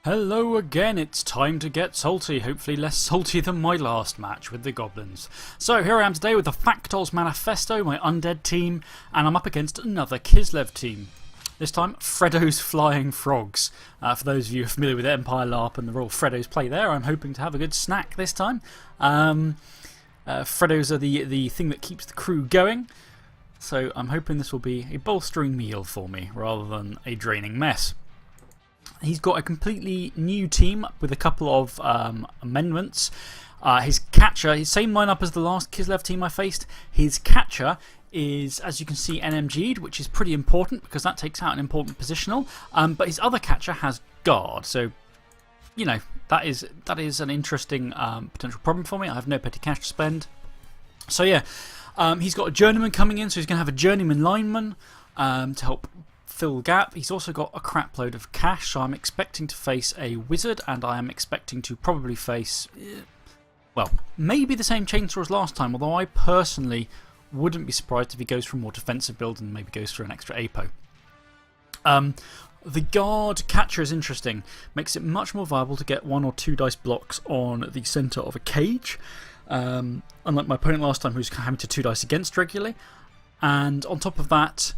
Hello again, it's time to get salty, hopefully less salty than my last match with the goblins. So here I am today with the Factol's Manifesto, my Undead team, and I'm up against another Kislev team. This time, Freddo's Flying Frogs. For those of you familiar with Empire LARP and the Royal Freddo's play there, I'm hoping to have a good snack this time. Freddo's are the thing that keeps the crew going, so I'm hoping this will be a bolstering meal for me rather than a draining mess. He's got a completely new team with a couple of amendments. His catcher, his same lineup as the last Kislev team I faced. His catcher is, as you can see, NMG'd, which is pretty important because that takes out an important positional. But his other catcher has guard, so you know that is an interesting potential problem for me. I have no petty cash to spend. So yeah, he's got a journeyman coming in, so he's going to have a journeyman lineman to help fill the gap. He's also got a crap load of cash, so I'm expecting to face a wizard, and I am expecting to probably face, well, maybe the same chainsaw as last time, although I personally wouldn't be surprised if he goes for a more defensive build and maybe goes for an extra APO. The guard catcher is interesting, makes it much more viable to get 1 or 2 dice blocks on the centre of a cage, unlike my opponent last time who was having to 2 dice against regularly. And on top of that,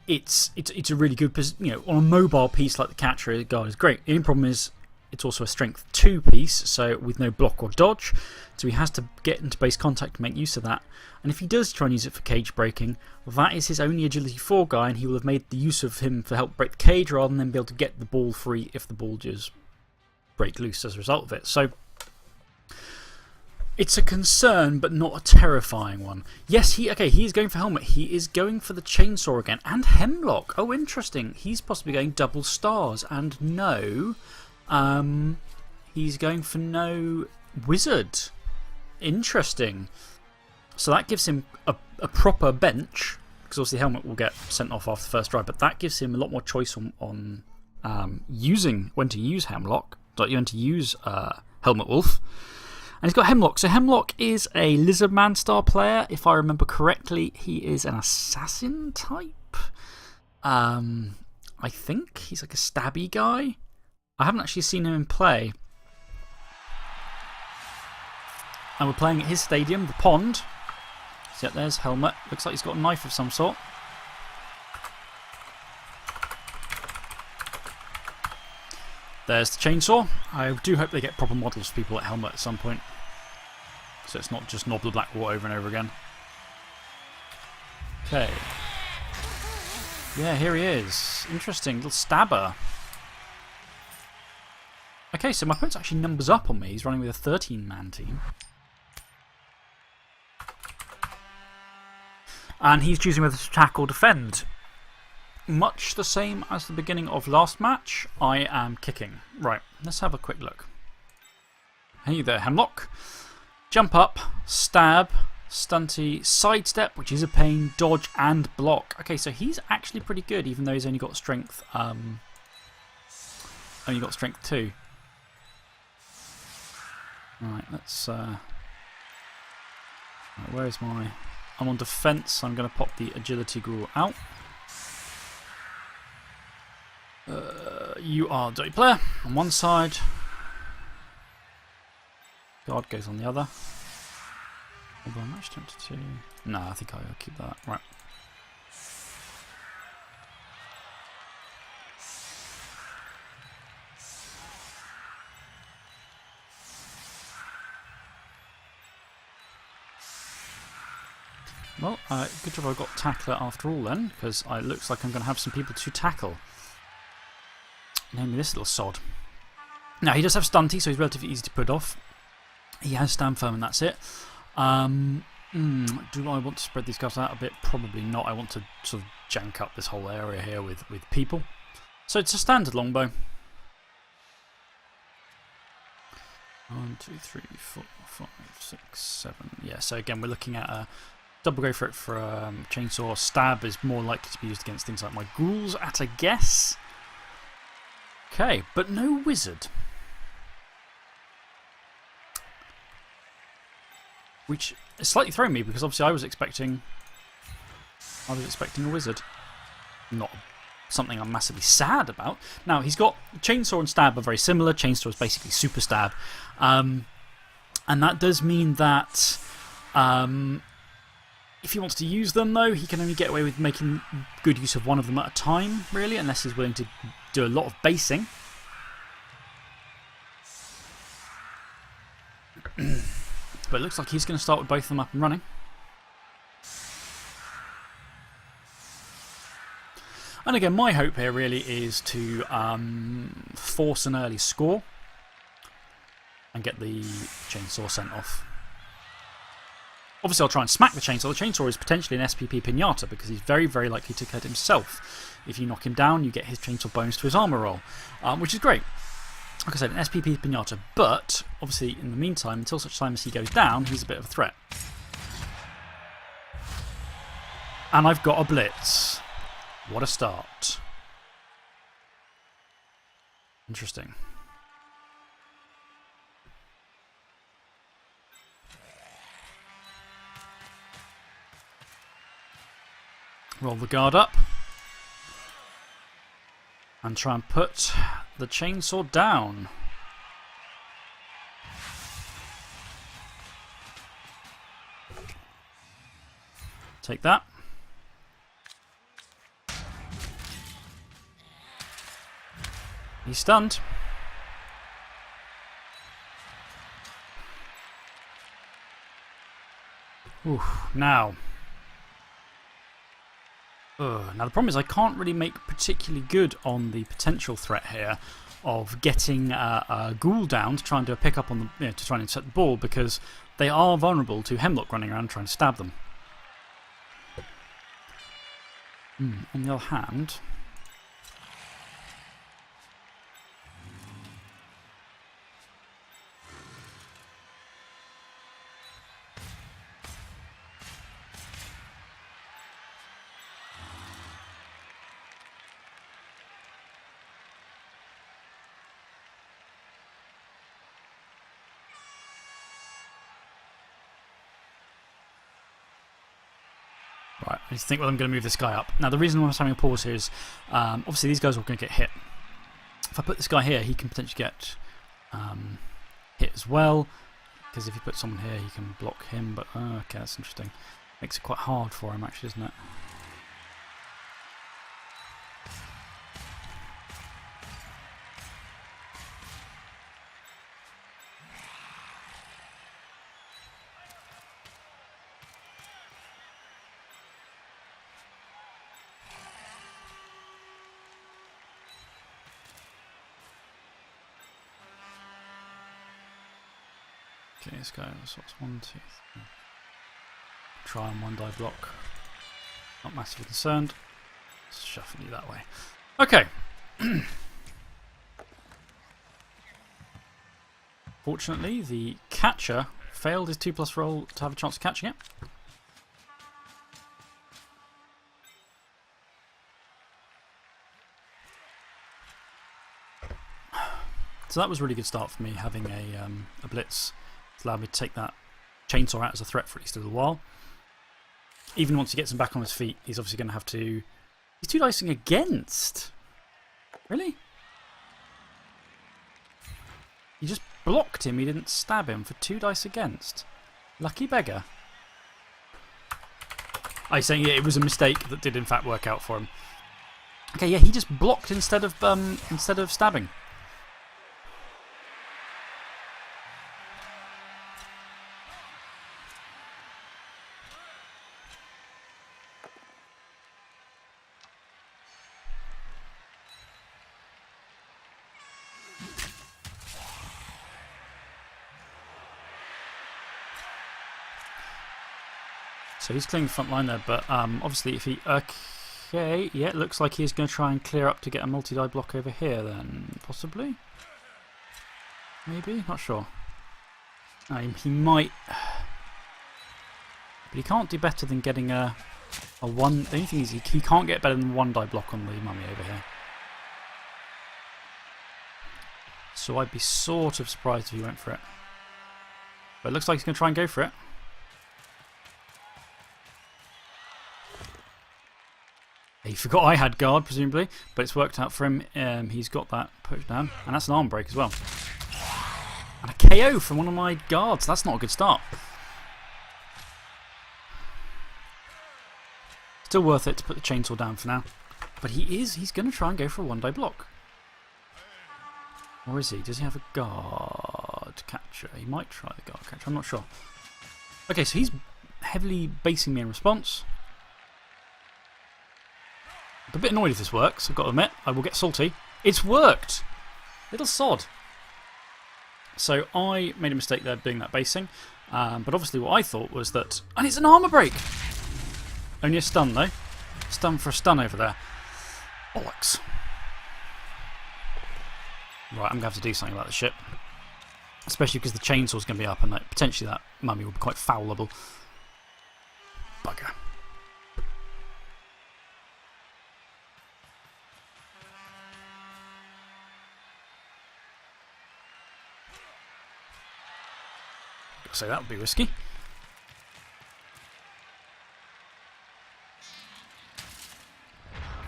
it's a really good position. You know, on a mobile piece like the catcher, the guard is great. The only problem is it's also a strength 2 piece, so with no block or dodge. So he has to get into base contact to make use of that. And if he does try and use it for cage breaking, that is his only agility 4 guy, and he will have made the use of him for help break the cage rather than then be able to get the ball free if the ball just break loose as a result of it. So it's a concern, but not a terrifying one. Yes, he is going for Helmut. He is going for the chainsaw again. And Hemlock. Oh, interesting. He's possibly going double stars. And no, he's going for no wizard. Interesting. So that gives him a proper bench, because obviously Helmut will get sent off after the first drive, but that gives him a lot more choice on using when to use Hemlock, when to use Helmut Wolf. And he's got Hemlock. So Hemlock is a Lizardman star player. If I remember correctly, he is an assassin type. I think he's like a stabby guy. I haven't actually seen him in play. And we're playing at his stadium, the Pond. So yeah, there's Helmut. Looks like he's got a knife of some sort. There's the chainsaw. I do hope they get proper models for people at Helmut at some point, so it's not just Nobbler Blackwater over and over again. Okay. Yeah, here he is. Interesting. Little stabber. Okay, so my opponent's actually numbers up on me. He's running with a 13-man team. And he's choosing whether to attack or defend. Much the same as the beginning of last match, I am kicking. Right, let's have a quick look. Hey there, Hemlock. Jump up, stab, stunty, sidestep, which is a pain, dodge, and block. Okay, so he's actually pretty good, even though he's only got strength. Only got strength 2. Right, let's. Right, where's my. I'm on defense, so I'm going to pop the agility ghoul out. You are dirty player on one side. Guard goes on the other. Although I'm actually tempted to. No, I think I'll keep that. Right. Well, good job I got tackler after all then, because it looks like I'm going to have some people to tackle. Namely this little sod. Now, he does have stunty, so he's relatively easy to put off. He has stand firm, and that's it. Do I want to spread these guys out a bit? Probably not. I want to sort of jank up this whole area here with people. So it's a standard longbow. 1, 2, 3, 4, 5, 6, 7. Yeah, so again, we're looking at a double go for it for chainsaw. Stab is more likely to be used against things like my ghouls, at a guess. Okay, but no wizard. Which is slightly throwing me because obviously I was expecting a wizard. Not something I'm massively sad about. Now, he's got Chainsaw and Stab are very similar. Chainsaw is basically Super Stab. And that does mean that if he wants to use them, though, he can only get away with making good use of one of them at a time, really, unless he's willing to do a lot of basing. But it looks like he's going to start with both of them up and running. And again, my hope here really is to force an early score and get the Chainsaw sent off. Obviously, I'll try and smack the Chainsaw. The Chainsaw is potentially an SPP Pinata because he's very, very likely to hit himself. If you knock him down, you get his Chainsaw bonus to his armor roll, which is great. Like I said, an SPP Pinata, but obviously in the meantime, until such time as he goes down, he's a bit of a threat. And I've got a Blitz. What a start. Interesting. Roll the guard up. And try and put the Chainsaw down. Take that. He's stunned. Ooh, now. Now the problem is I can't really make particularly good on the potential threat here of getting a Ghoul down to try and do a pick up on the, to try and intercept the ball, because they are vulnerable to Hemlock running around trying to stab them. On the other hand, right, I need to think whether I'm going to move this guy up. Now, the reason why I'm having a pause here is obviously these guys are all going to get hit. If I put this guy here, he can potentially get hit as well, because if you put someone here, he can block him. But okay, that's interesting. Makes it quite hard for him, actually, doesn't it? Okay, let's go. So what's 1, 2, 3. Try and one die block. Not massively concerned. Let's shuffle you that way. Okay. Fortunately, the catcher failed his 2+ roll to have a chance of catching it. So that was a really good start for me, having a blitz. It's allowed me to take that Chainsaw out as a threat for at least a little while. Even once he gets him back on his feet, he's obviously going to have to... He's 2-dicing against. Really? You just blocked him, he didn't stab him for 2 dice against. Lucky beggar. I'm saying it was a mistake that did in fact work out for him. Okay, yeah, he just blocked instead of stabbing. So he's clearing the front line there, but obviously if he... Okay, yeah, it looks like he's going to try and clear up to get a multi-die block over here then, possibly? Maybe? Not sure. He might... But he can't do better than getting a 1... The only thing is he can't get better than 1 die block on the mummy over here. So I'd be sort of surprised if he went for it. But it looks like he's going to try and go for it. A forgot I had guard, presumably, but it's worked out for him. He's got that pushed down, and that's an arm break as well. And a KO from one of my guards. That's not a good start. Still worth it to put the chainsaw down for now. But he's going to try and go for a one-die block. Or is he? Does he have a guard catcher? He might try the guard catcher, I'm not sure. Okay, so he's heavily basing me in response. I'm a bit annoyed if this works, I've got to admit. I will get salty. It's worked! Little sod. So I made a mistake there doing that basing. But obviously what I thought was that... And it's an armour break! Only a stun though. Stun for a stun over there. Bollocks. Right, I'm going to have to do something about the ship. Especially because the chainsaw's going to be up and potentially that mummy will be quite foulable. Bugger. So that would be risky.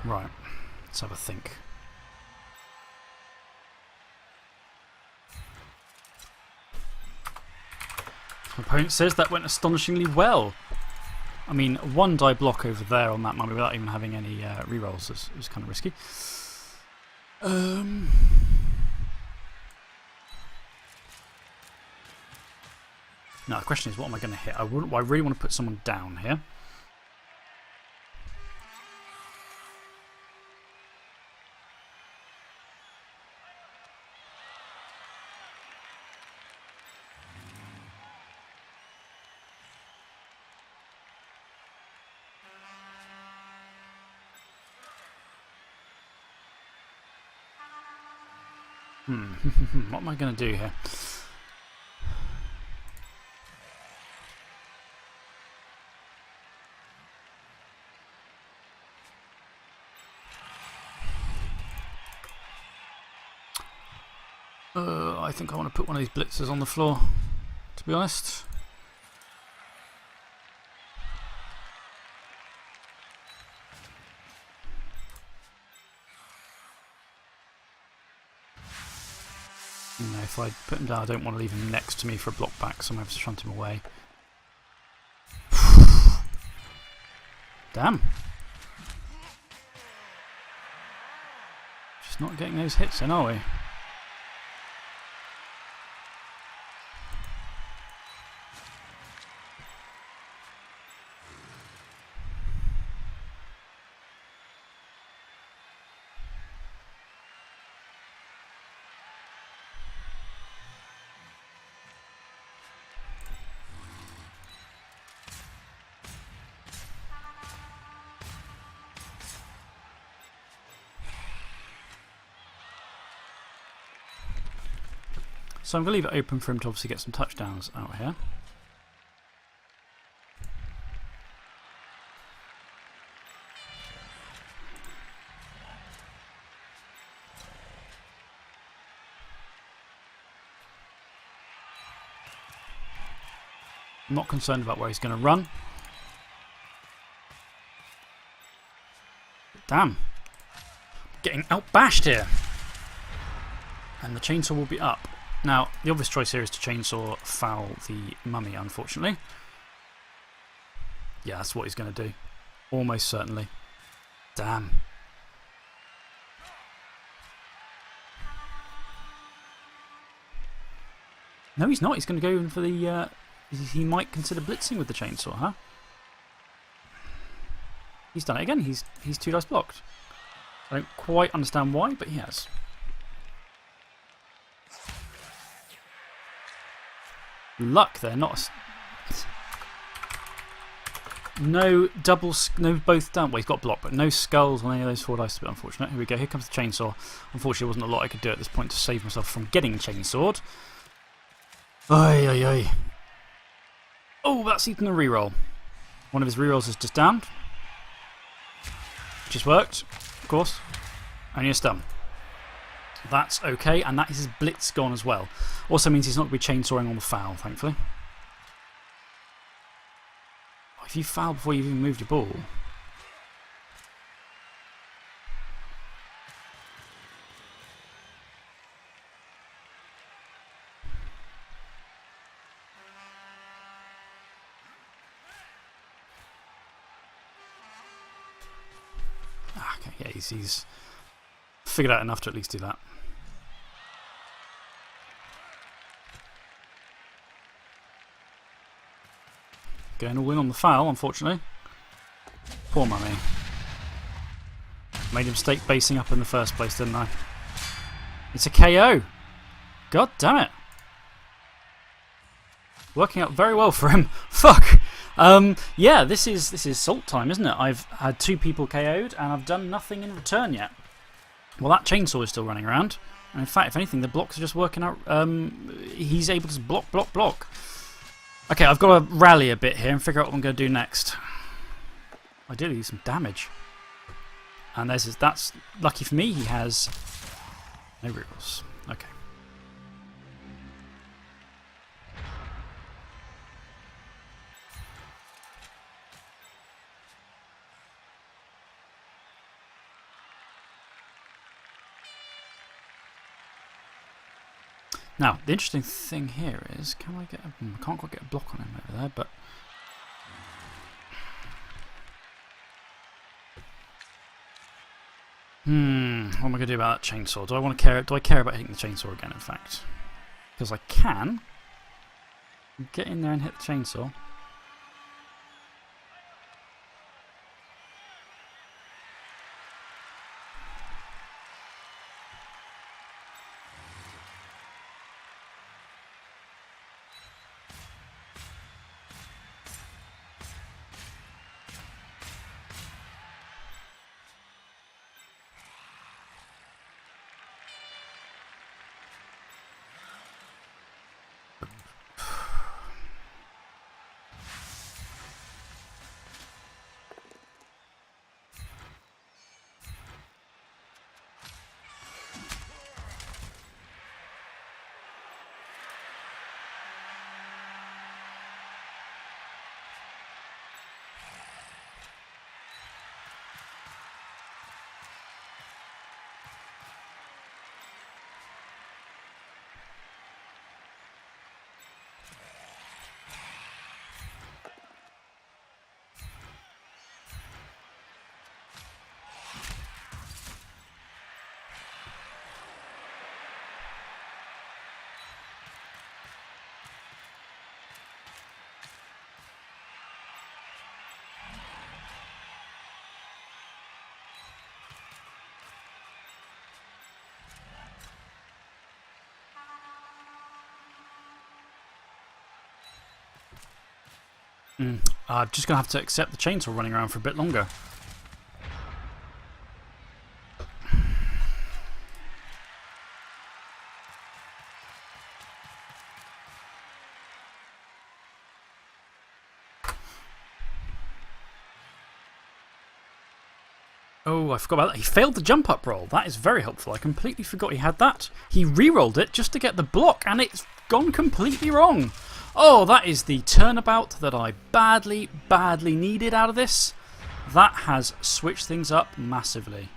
Right, let's have a think. My opponent says that went astonishingly well. I mean, a one-die block over there on that mummy without even having any rerolls is kind of risky. Now the question is, what am I going to hit? I really want to put someone down here. What am I going to do here? I think I want to put one of these blitzers on the floor, to be honest. No, if I put him down, I don't want to leave him next to me for a block back, so I'm going to have to shunt him away. Damn. Just not getting those hits in, are we? So I'm going to leave it open for him to obviously get some touchdowns out here. I'm not concerned about where he's going to run. Damn. Getting outbashed here. And the chainsaw will be up. Now, the obvious choice here is to chainsaw foul the mummy, unfortunately. Yeah, that's what he's going to do. Almost certainly. Damn. No, he's not. He's going to go in for the... he might consider blitzing with the chainsaw, huh? He's done it again. He's 2 dice blocked. I don't quite understand why, but he has. Luck there, not no doubles, no both down. Well, he's got block, but no skulls on any of those 4 dice. A bit unfortunate. Here we go. Here comes the chainsaw. Unfortunately, there wasn't a lot I could do at this point to save myself from getting chainsawed. Ay, ay, ay. Oh, that's eaten a reroll. One of his rerolls is just downed. Just worked, of course. Only a stun. That's okay, and that is his blitz gone as well. Also means he's not going to be chainsawing on the foul, thankfully. If you foul before you've even moved your ball. Okay, yeah, he's figured out enough to at least do that. Going all in on the foul, unfortunately. Poor Mummy. Made a mistake basing up in the first place, didn't I? It's a KO. God damn it. Working out very well for him. Fuck. Yeah, this is salt time, isn't it? I've had 2 people KO'd and I've done nothing in return yet. Well, that chainsaw is still running around. And in fact, if anything, the blocks are just working out. He's able to block. Okay, I've got to rally a bit here and figure out what I'm going to do next. Ideally, do some damage. And that's lucky for me. He has no rerolls. Okay. Now, the interesting thing here is, can I get I can't quite get a block on him over there, but... what am I going to do about that chainsaw? Do I care about hitting the chainsaw again, in fact? Because I can get in there and hit the chainsaw. I'm just going to have to accept the chainsaw running around for a bit longer. Oh, I forgot about that. He failed the jump up roll. That is very helpful. I completely forgot he had that. He re-rolled it just to get the block, and it's gone completely wrong. Oh, that is the turnabout that I badly needed out of this. That has switched things up massively.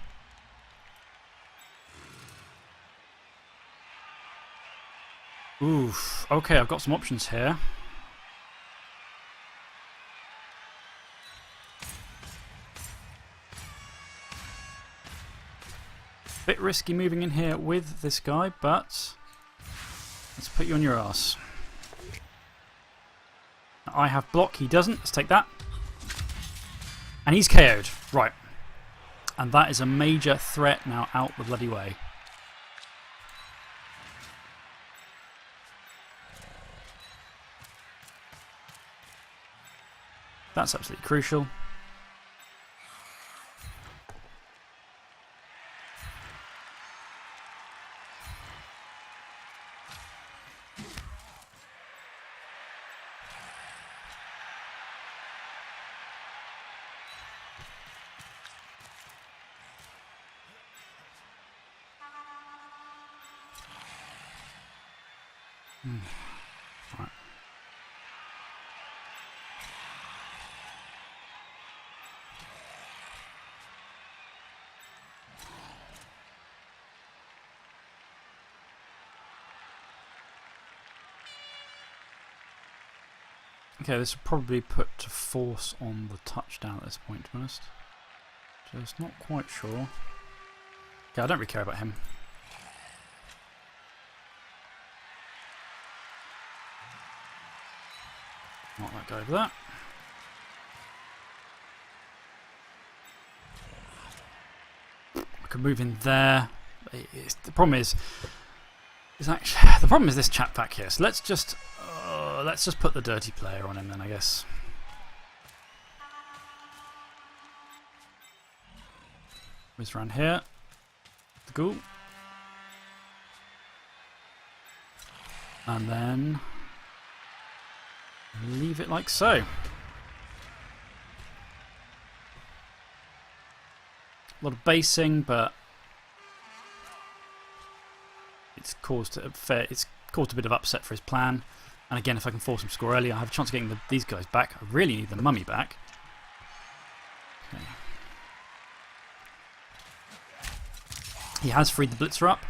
Oof. Okay, I've got some options here. Bit risky moving in here with this guy, but let's put you on your ass. I have block, he doesn't. Let's take that. And he's KO'd. Right. And that is a major threat now out the bloody way. That's absolutely crucial. Right. Okay, this will probably put to force on the touchdown at this point, to be honest. Just not quite sure. Yeah, I don't really care about him. Not that guy over there. I could move in there. The problem is actually the problem is this chap back here. So let's just put the dirty player on him then, I guess. Moves around here. The ghoul. And then leave it like so. A lot of basing, but it's caused a bit of upset for his plan. And again, if I can force him to score early, I have a chance of getting these guys back. I really need the mummy back. Okay. He has freed the blitzer up,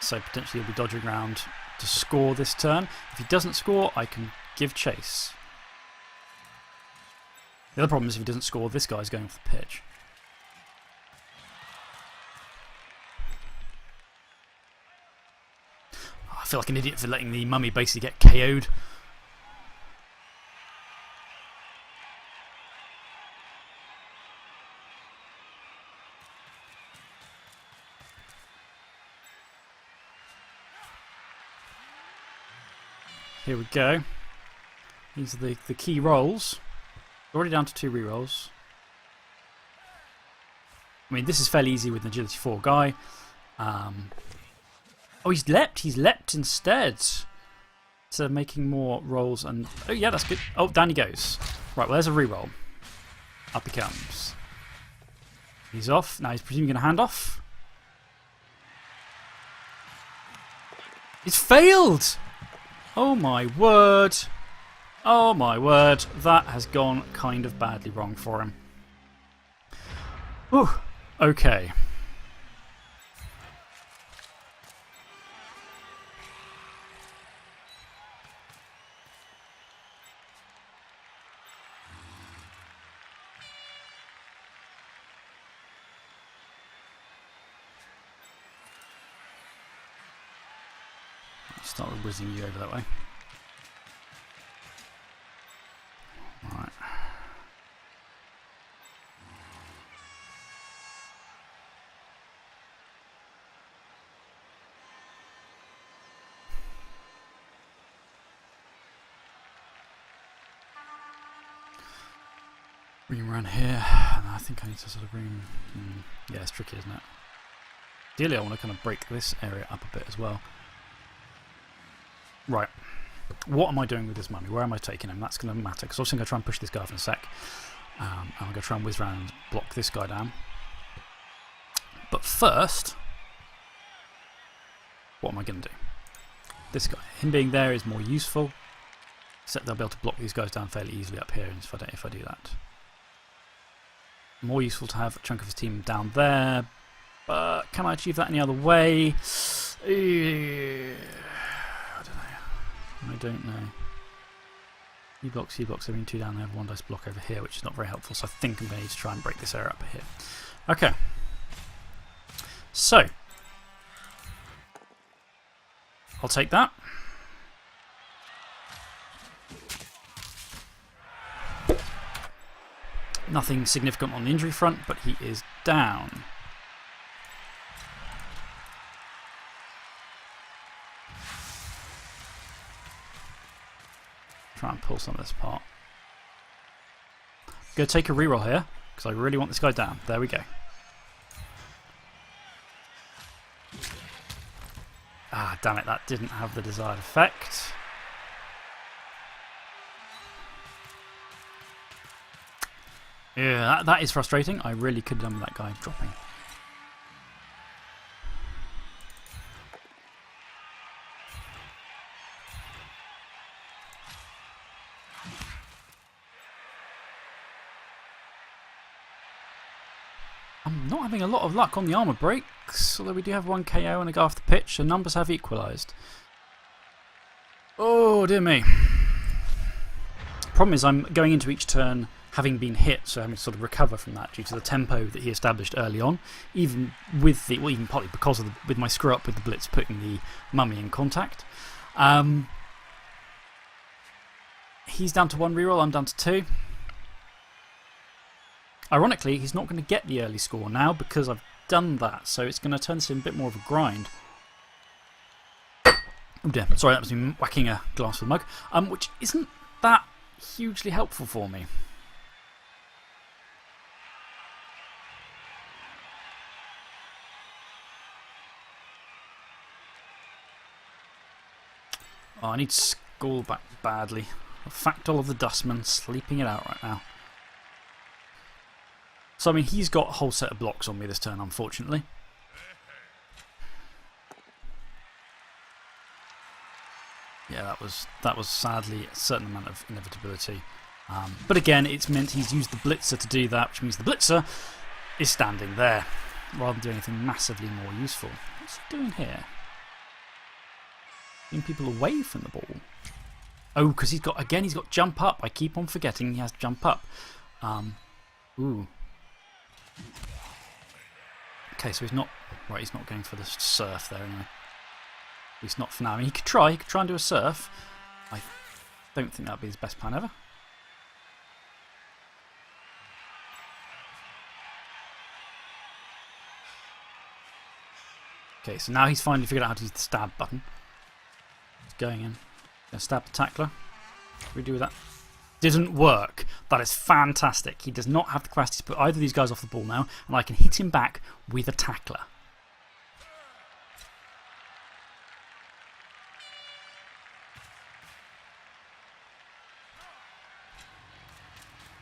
so potentially he'll be dodging around to score this turn. If he doesn't score, I can give chase. The other problem is if he doesn't score, this guy's going off the pitch. I feel like an idiot for letting the mummy basically get KO'd. Here we go. These are the key rolls. Already down to 2 rerolls. I mean, this is fairly easy with an agility 4 guy. Oh, he's leapt. He's leapt instead. So making more rolls and... Oh, yeah, that's good. Oh, down he goes. Right, well, there's a reroll. Up he comes. He's off. Now he's presumably going to hand off. He's failed! Oh my word. Oh my word. That has gone kind of badly wrong for him. Whew. Okay. Start with whizzing you over that way. Right. Bring him around here, and I think I need to sort of bring. Yeah, it's tricky, isn't it? Ideally, I want to kind of break this area up a bit as well. Right, what am I doing with this mummy? Where am I taking him? That's going to matter, because obviously I'm going to try and push this guy off in a sec. I'm going to try and whiz around and block this guy down. But first, what am I going to do? This guy, him being there is more useful, except they'll be able to block these guys down fairly easily up here if I do that. More useful to have a chunk of his team down there, but can I achieve that any other way? I don't know. E blocks, I mean 2 down there, 1 dice block over here, which is not very helpful, so I think I'm going to need to try and break this area up here. Okay. So. I'll take that. Nothing significant on the injury front, but he is down. Try and pull some of this apart. Go take a reroll here, because I really want this guy down. There we go. Ah, damn it, that didn't have the desired effect. Yeah, that is frustrating. I really could have done with that guy dropping. I'm not having a lot of luck on the armour breaks, although we do have 1 KO and a go off the pitch, so numbers have equalised. Oh, dear me. Problem is I'm going into each turn having been hit, so having to sort of recover from that due to the tempo that he established early on, even with the, well, even partly because of with my screw up with the blitz putting the mummy in contact. He's down to 1 reroll, I'm down to 2. Ironically, he's not going to get the early score now because I've done that, so it's going to turn this into a bit more of a grind. Oh dear, sorry, that was me whacking a glass with a mug, which isn't that hugely helpful for me. Oh, I need Skall back badly. The Factol of the Dustman, sleeping it out right now. So, I mean, he's got a whole set of blocks on me this turn, unfortunately. Yeah, that was sadly a certain amount of inevitability. But again, it's meant he's used the Blitzer to do that, which means the Blitzer is standing there rather than doing anything massively more useful. What's he doing here? Getting people away from the ball. Oh, because he's got jump up. I keep on forgetting he has jump up. Ooh. Okay, so he's not going for the surf there anyway. At least not for now. I mean, he could try and do a surf. I don't think that would be his best plan ever. Okay, so now he's finally figured out how to use the stab button. He's going in. Gonna stab the tackler. What do we do with that? Didn't work. That is fantastic. He does not have the capacity to put either of these guys off the ball now, and I can hit him back with a tackler.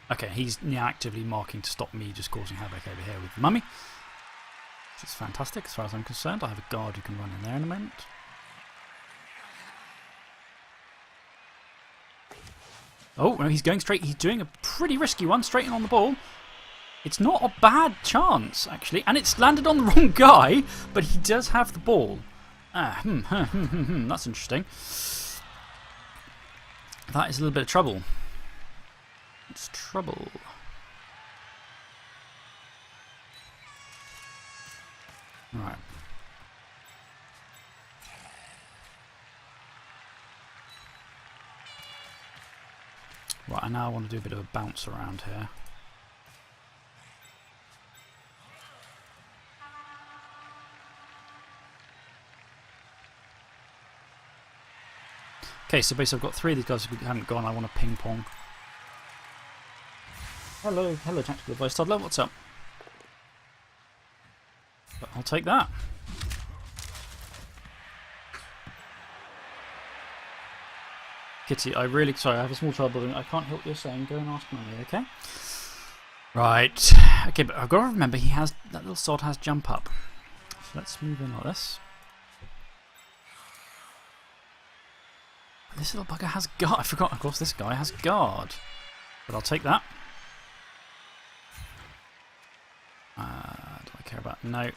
Okay, he's now actively marking to stop me just causing havoc over here with the mummy. Which is fantastic as far as I'm concerned. I have a guard who can run in there in a moment. Oh, no, he's going straight. He's doing a pretty risky one, straight in on the ball. It's not a bad chance, actually. And it's landed on the wrong guy, but he does have the ball. That's interesting. That is a little bit of trouble. It's trouble. Right. Right, I now want to do a bit of a bounce around here. Okay, so basically I've got 3 of these guys who haven't gone. I want to ping pong. Hello, Tactical Advice Toddler, what's up? But I'll take that. Kitty, sorry, I have a small child building. I can't hear what you're saying. Go and ask Mummy, okay? Right. Okay, but I've got to remember that little sod has jump up. So let's move in like this. This little bugger has guard. I forgot, of course, this guy has guard. But I'll take that. Do I care about? No.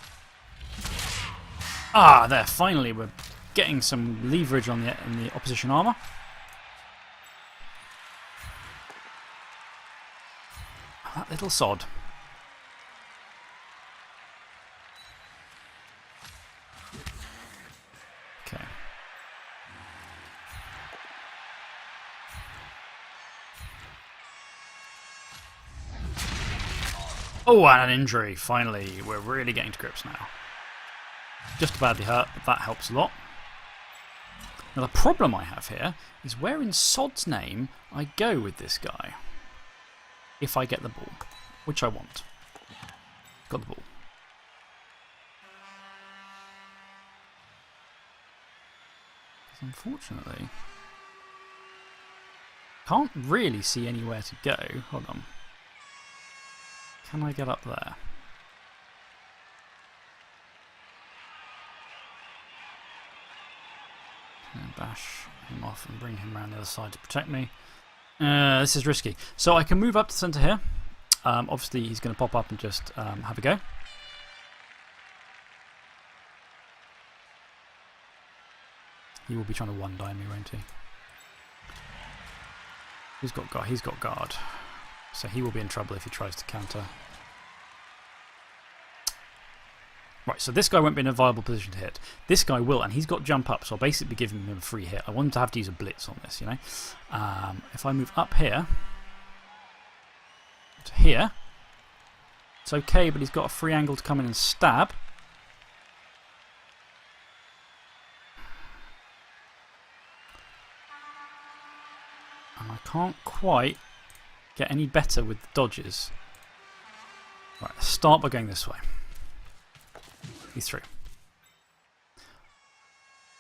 Ah, there. Finally, we're getting some leverage on the opposition armour. Oh, that little sod. Okay. Oh, and an injury. Finally, we're really getting to grips now. Just badly hurt, but that helps a lot. Now, the problem I have here is where in sod's name I go with this guy. If I get the ball, which I want. Got the ball. Unfortunately, can't really see anywhere to go. Hold on. Can I get up there? And bash him off and bring him around the other side to protect me. This is risky. So I can move up to the centre here. Obviously, he's going to pop up and just have a go. He will be trying to one-die me, won't he? He's got guard. So he will be in trouble if he tries to counter. Right, so this guy won't be in a viable position to hit. This guy will, and he's got jump up, so I'll basically be giving him a free hit. I want him to have to use a blitz on this, you know. If I move up here to here, it's okay, but he's got a free angle to come in and stab. And I can't quite get any better with the dodges. Right, let's start by going this way. He's through.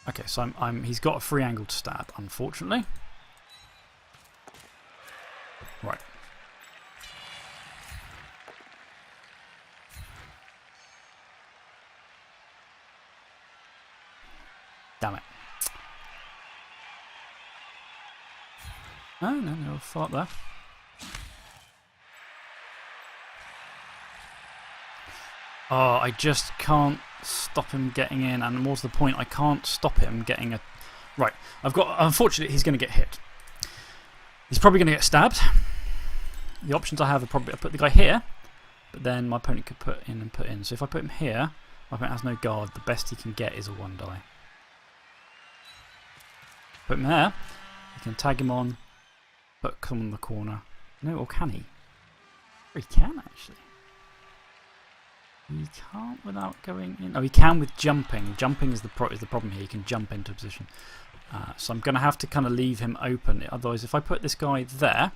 Okay, so he's got a free angle to stab, unfortunately. Right. Damn it. No, fart there. Oh, I just can't stop him getting in, and more to the point, I can't stop him getting a... Right, unfortunately, he's going to get hit. He's probably going to get stabbed. The options I have are probably I put the guy here, but then my opponent could put in and put in. So if I put him here, my opponent has no guard. The best he can get is a 1 die. Put him there. You can tag him on, put him in the corner. No, or can he? Or he can, actually. He can't without going in. Oh, he can with jumping. Jumping is the problem here. He can jump into a position. So I'm going to have to kind of leave him open. Otherwise, if I put this guy there,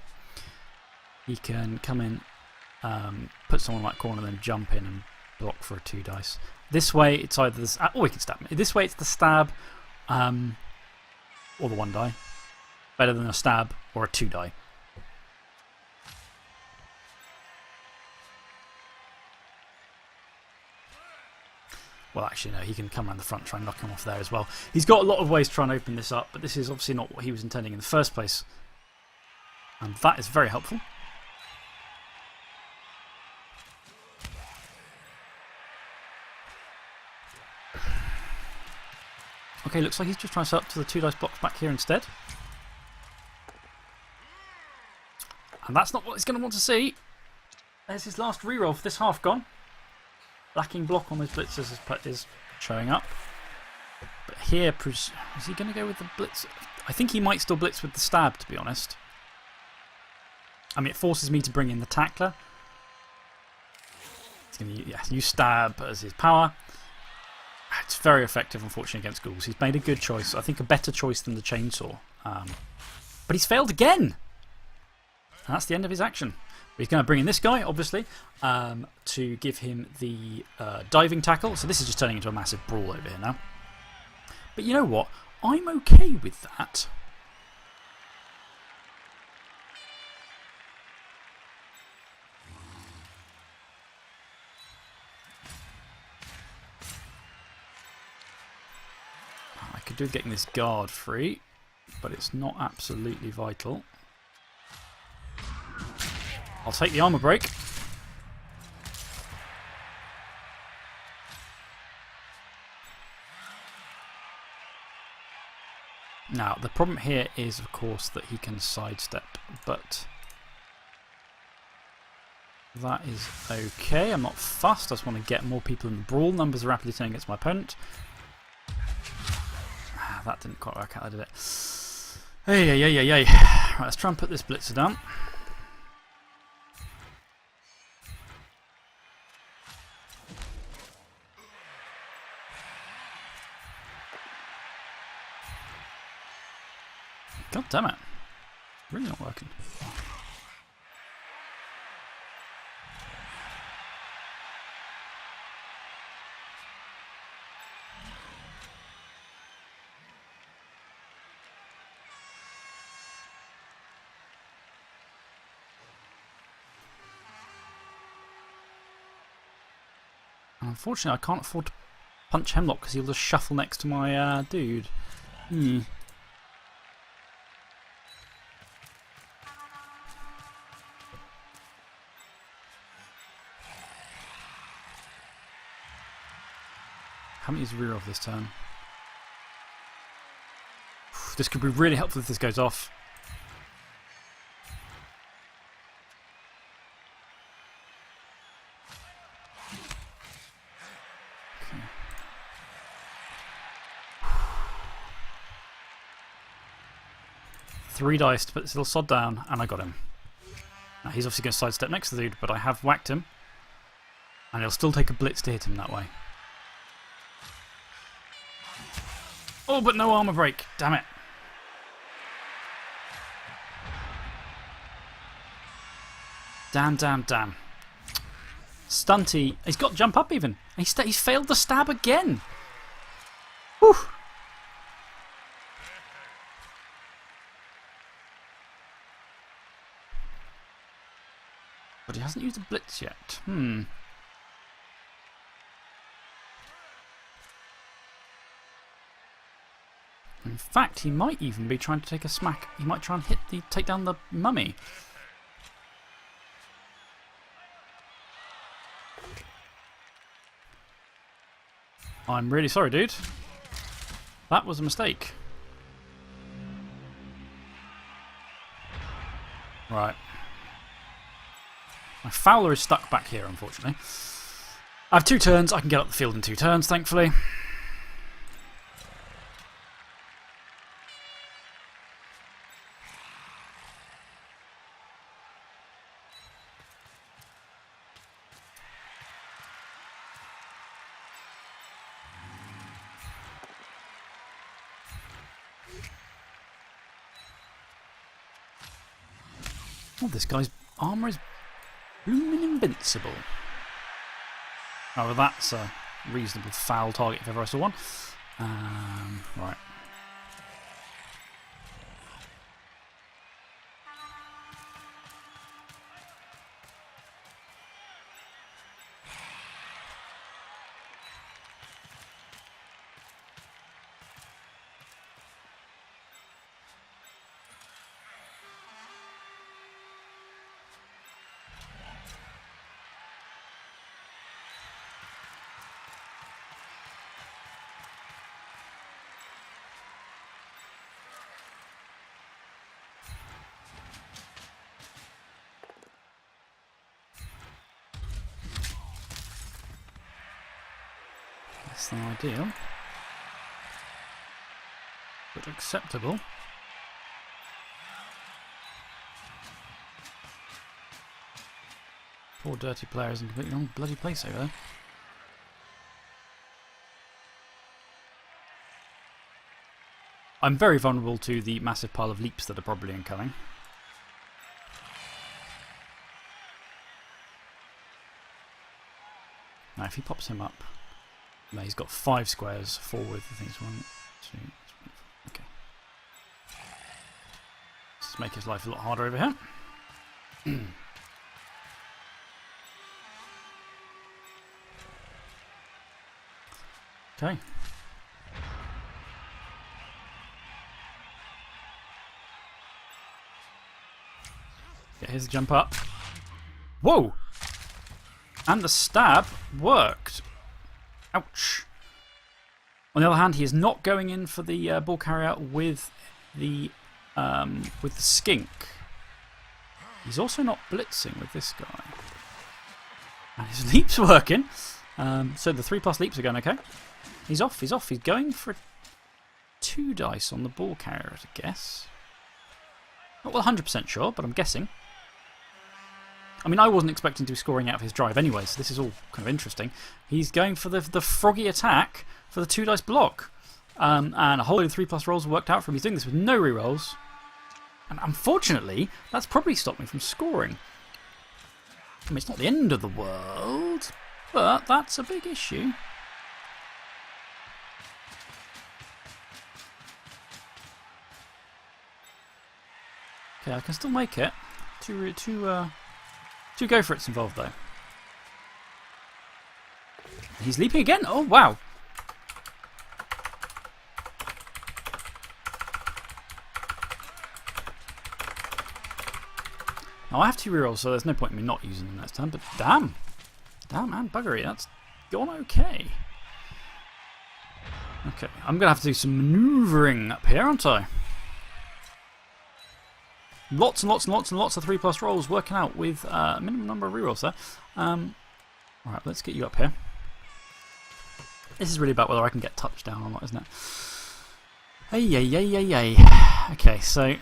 he can come in, put someone like corner, then jump in and block for a 2 dice. This way, it's either this. Oh, he can stab me. This way, it's the stab or the 1 die. Better than a stab or a 2 die. Well, actually, no, he can come around the front, try and knock him off there as well. He's got a lot of ways to try and open this up, but this is obviously not what he was intending in the first place. And that is very helpful. Okay, looks like he's just trying to set up to the 2 dice box back here instead. And that's not what he's going to want to see. There's his last reroll for this half gone. Lacking block on those blitzers is showing up. But here, is he going to go with the blitz? I think he might still blitz with the stab, to be honest. I mean, it forces me to bring in the tackler. He's going to use stab as his power. It's very effective, unfortunately, against ghouls. He's made a good choice. I think a better choice than the chainsaw. But he's failed again. And that's the end of his action. He's going to bring in this guy, obviously, to give him the diving tackle. So this is just turning into a massive brawl over here now. But you know what? I'm okay with that. I could do with getting this guard free, but it's not absolutely vital. I'll take the armor break. Now, the problem here is, of course, that he can sidestep, but that is okay. I'm not fussed. I just want to get more people in the brawl. Numbers are rapidly turning against my opponent. That didn't quite work out, did it? Hey. Right, let's try and put this blitzer down. God damn it. Really not working. Unfortunately, I can't afford to punch Hemlock because he'll just shuffle next to my dude. Haven't used rear off this turn. This could be really helpful if this goes off. 3 dice to put this little sod down, and I got him. Now, he's obviously going to sidestep next to the dude, but I have whacked him. And he'll still take a blitz to hit him that way. Oh, but no armor break. Damn it. Damn, damn, damn. Stunty. He's got jump up even. He's failed the stab again. Whew. But he hasn't used a blitz yet. In fact, he might even be trying to take a smack. He might try and take down the mummy. I'm really sorry, dude. That was a mistake. Right. My Fowler is stuck back here, unfortunately. I have 2 turns. I can get up the field in 2 turns, thankfully. Oh, this guy's armour is blooming invincible. Oh, well, that's a reasonable foul target if ever I saw one. Right. Less than ideal, but acceptable. Poor dirty player is in completely wrong bloody place over there. I'm very vulnerable to the massive pile of leaps that are probably incoming. Now, if he pops him up, no, he's got 5 squares forward. I think it's 1, 2, 3, 4. Okay. Let's make his life a lot harder over here. Okay. Get his jump up. Whoa! And the stab worked. Ouch. On the other hand, he is not going in for the ball carrier with the skink. He's also not blitzing with this guy. And his leap's working. So the 3+ leaps are going okay. He's off, he's off. He's going for 2 dice on the ball carrier, I guess. Not 100% sure, but I'm guessing. I mean, I wasn't expecting to be scoring out of his drive anyway, so this is all kind of interesting. He's going for the froggy attack for the 2 dice block. And a whole load of 3+ rolls worked out for him. He's doing this with no rerolls. And unfortunately, that's probably stopped me from scoring. I mean, it's not the end of the world, but that's a big issue. Okay, I can still make it. Two go for it's involved though. He's leaping again. Oh wow! Now I have 2 rerolls, so there's no point in me not using them next time. But damn man, buggery. That's gone okay. Okay, I'm gonna have to do some manoeuvring up here, aren't I? Lots and lots and lots and lots of 3+ rolls working out with a minimum number of rerolls there. Alright, let's get you up here. This is really about whether I can get touchdown or not, isn't it? Hey. Okay, so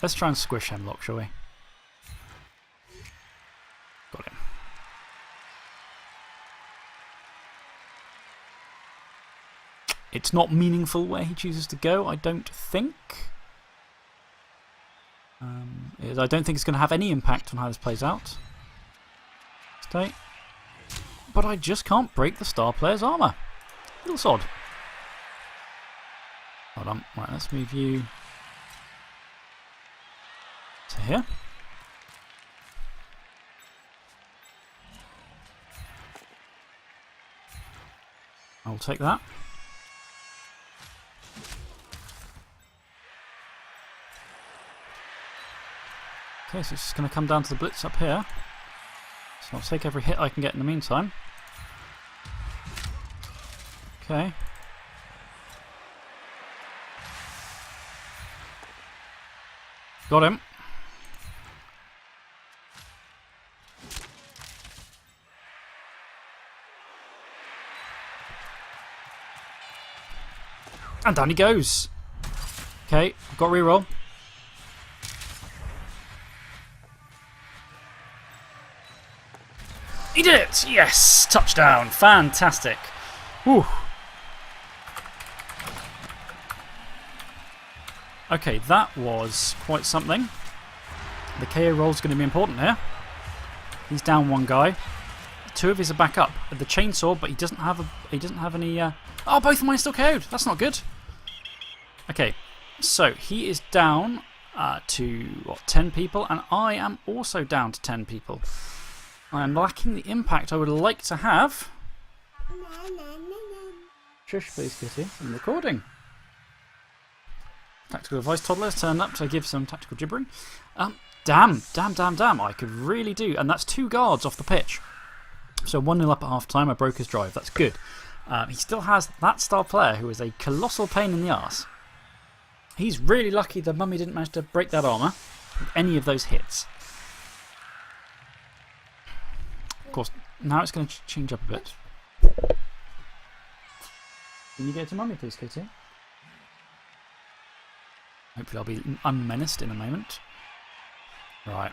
Let's try and squish Hemlock, shall we? Got him. It's not meaningful where he chooses to go, I don't think. I don't think it's going to have any impact on how this plays out. Stay. But I just can't break the star player's armour. Little sod. Hold on. Right, let's move you to here. I'll take that. Okay, so it's just going to come down to the blitz up here. So I'll take every hit I can get in the meantime. Okay. Got him. And down he goes. Okay, I've got reroll. He did it! Yes! Touchdown! Fantastic! Whew. Okay, that was quite something. The KO roll is going to be important here. He's down one guy. Two of his are back up. The chainsaw, but he doesn't have any. Oh, both of mine are still KO'd. That's not good. Okay, so he is down to what, 10 people, and I am also down to 10 people. I am lacking the impact I would like to have. Shush, please, Kitty. I'm recording. Tactical advice toddlers turned up to give some tactical gibbering. Damn. I could really do. And that's 2 guards off the pitch. So 1-0 up at half time. I broke his drive. That's good. He still has that star player who is a colossal pain in the arse. He's really lucky the mummy didn't manage to break that armour with any of those hits. Of course, now it's going to change up a bit. Can you go to mummy, please, Kitty? Hopefully I'll be unmenaced in a moment. Right.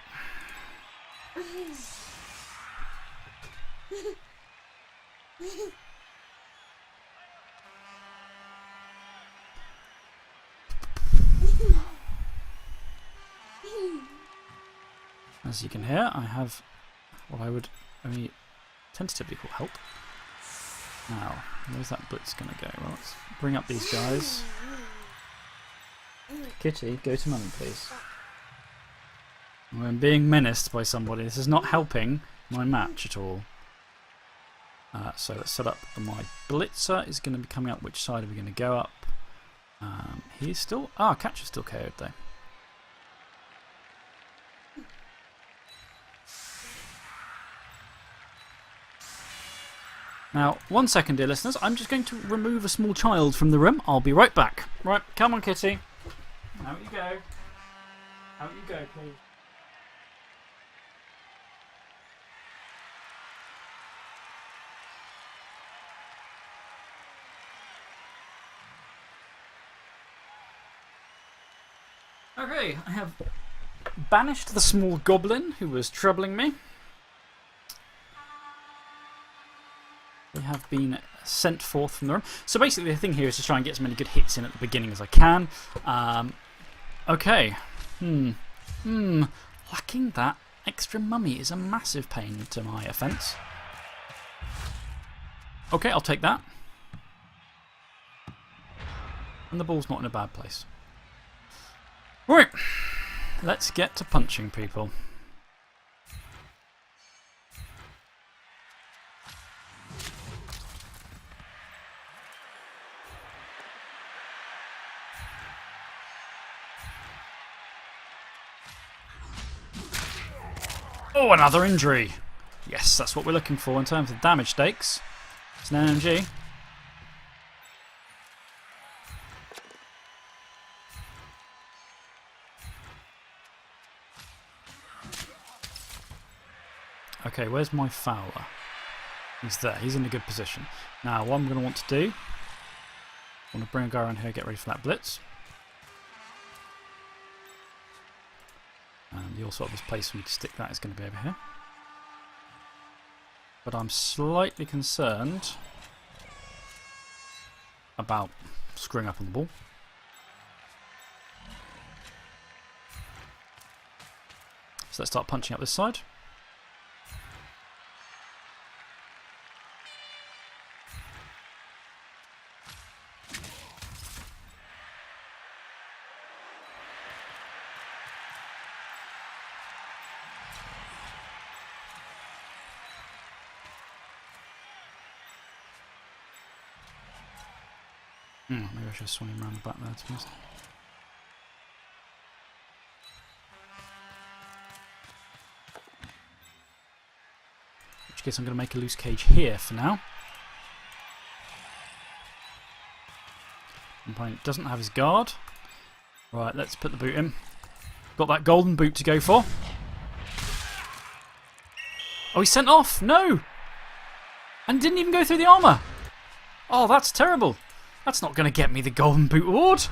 As you can hear, I have what I would only tentatively call help. Now, where's that blitz going to go? Well, let's bring up these guys. Kitty, go to mummy, please. I'm being menaced by somebody. This is not helping my match at all. So let's set up my blitzer. Is going to be coming up. Which side are we going to go up? He's still. Ah, catcher's still KO'd though. Now, 1 second, dear listeners. I'm just going to remove a small child from the room. I'll be right back. Right, come on, Kitty. Out you go. Out you go, please. Okay, I have banished the small goblin who was troubling me. We have been sent forth from the room. So basically the thing here is to try and get as many good hits in at the beginning as I can. Okay. Lacking that extra mummy is a massive pain to my offence. Okay, I'll take that. And the ball's not in a bad place. Right, let's get to punching people. Oh, another injury. Yes, that's what we're looking for in terms of damage stakes. It's an NMG. Okay, where's my Fowler? He's there. He's in a good position. Now, what I'm going to want to do, I want to bring a guy around here, get ready for that blitz. And the also obvious place for me to stick that is going to be over here. But I'm slightly concerned about screwing up on the ball. So let's start punching up this side. Maybe I should have swung him around the back there, to be honest. In which case I'm going to make a loose cage here for now. My opponent doesn't have his guard. Right, let's put the boot in. Got that golden boot to go for. Oh, he's sent off! No! And didn't even go through the armour! Oh, that's terrible! That's not going to get me the golden boot award.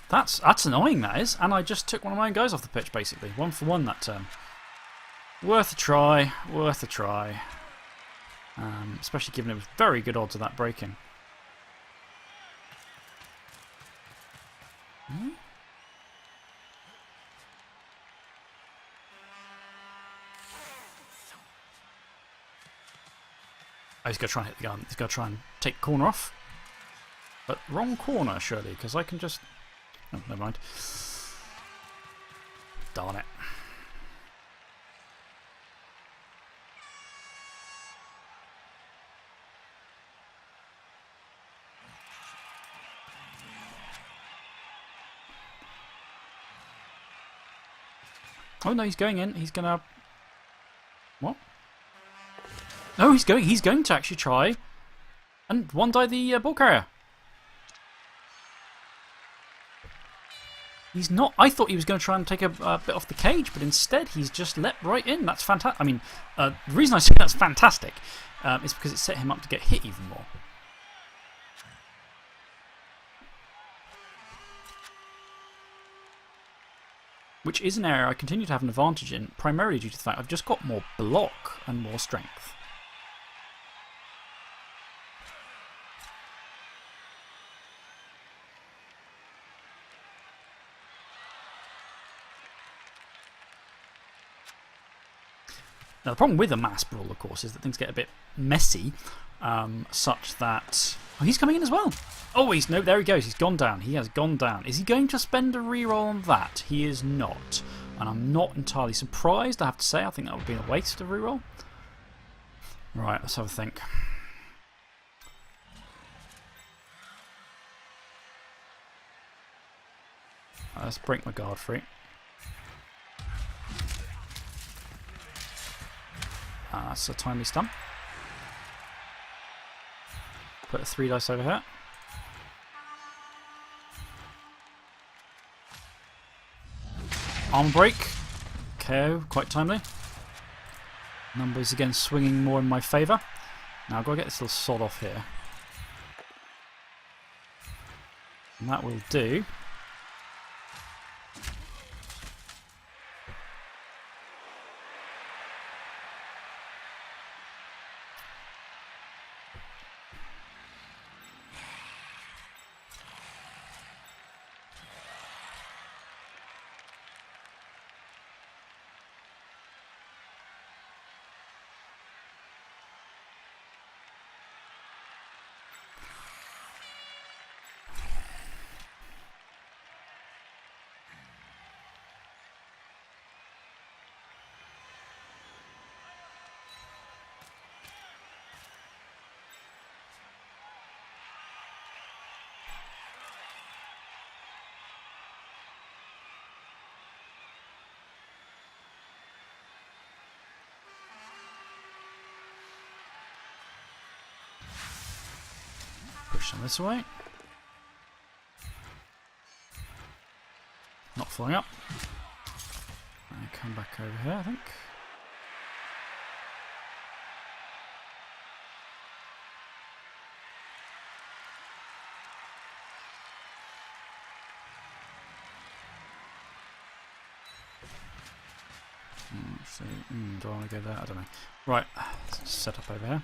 That's annoying, that is. And I just took one of my own guys off the pitch, basically. 1 for 1 that turn. Worth a try. Worth a try. Especially given it was very good odds of that breaking. Oh, he's going to try and hit the gun. He's going to try and take the corner off. But wrong corner, surely, because I can just... Oh, never mind. Darn it. Oh no, he's going in. He's going to... What? No, he's going to actually try and one-die the ball carrier. He's not... I thought he was going to try and take a bit off the cage, but instead he's just leapt right in. That's fantastic. I mean, the reason I say that's fantastic is because it set him up to get hit even more. Which is an area I continue to have an advantage in, primarily due to the fact I've just got more block and more strength. Now, the problem with a mass brawl, of course, is that things get a bit messy, such that... Oh, he's coming in as well. Oh, no, there he goes. He's gone down. He has gone down. Is he going to spend a reroll on that? He is not. And I'm not entirely surprised, I have to say. I think that would be a waste of reroll. Right, let's have a think. Let's break my guard free. That's a timely stun. Put a 3 dice over here. Armor break. KO, quite timely. Numbers again swinging more in my favour. Now I've got to get this little sod off here. And that will do. Push them this way. Not flying up. And come back over here, I think. So, do I want to go there? I don't know. Right, let's just set up over here.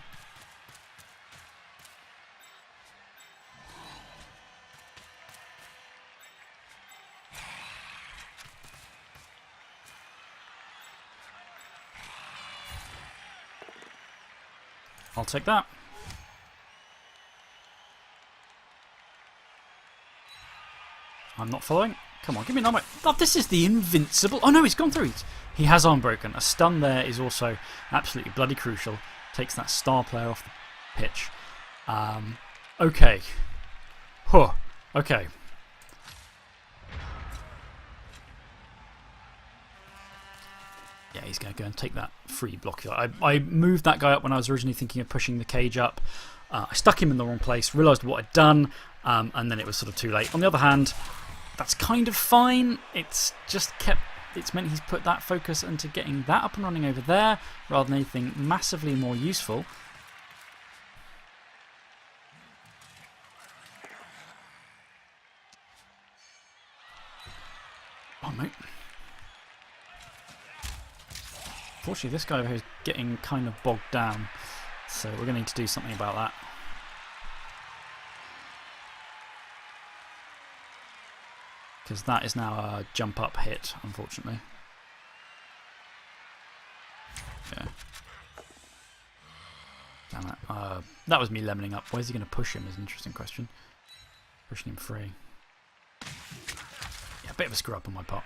I'll take that. I'm not following. Come on, give me an armor. Oh, this is the invincible. Oh no, he's gone through. He has arm broken. A stun there is also absolutely bloody crucial. Takes that star player off the pitch. Okay. Huh. Okay. Yeah, he's going to go and take that free block. I moved that guy up when I was originally thinking of pushing the cage up. I stuck him in the wrong place, realised what I'd done, and then it was sort of too late. On the other hand, that's kind of fine. It's meant he's put that focus into getting that up and running over there rather than anything massively more useful. Oh, mate. Unfortunately, this guy over here is getting kind of bogged down, so we're going to need to do something about that. Because that is now a jump up hit, unfortunately. Yeah. Damn it. That was me lemoning up. Where's he going to push him is an interesting question. Pushing him free. Yeah, a bit of a screw up on my part.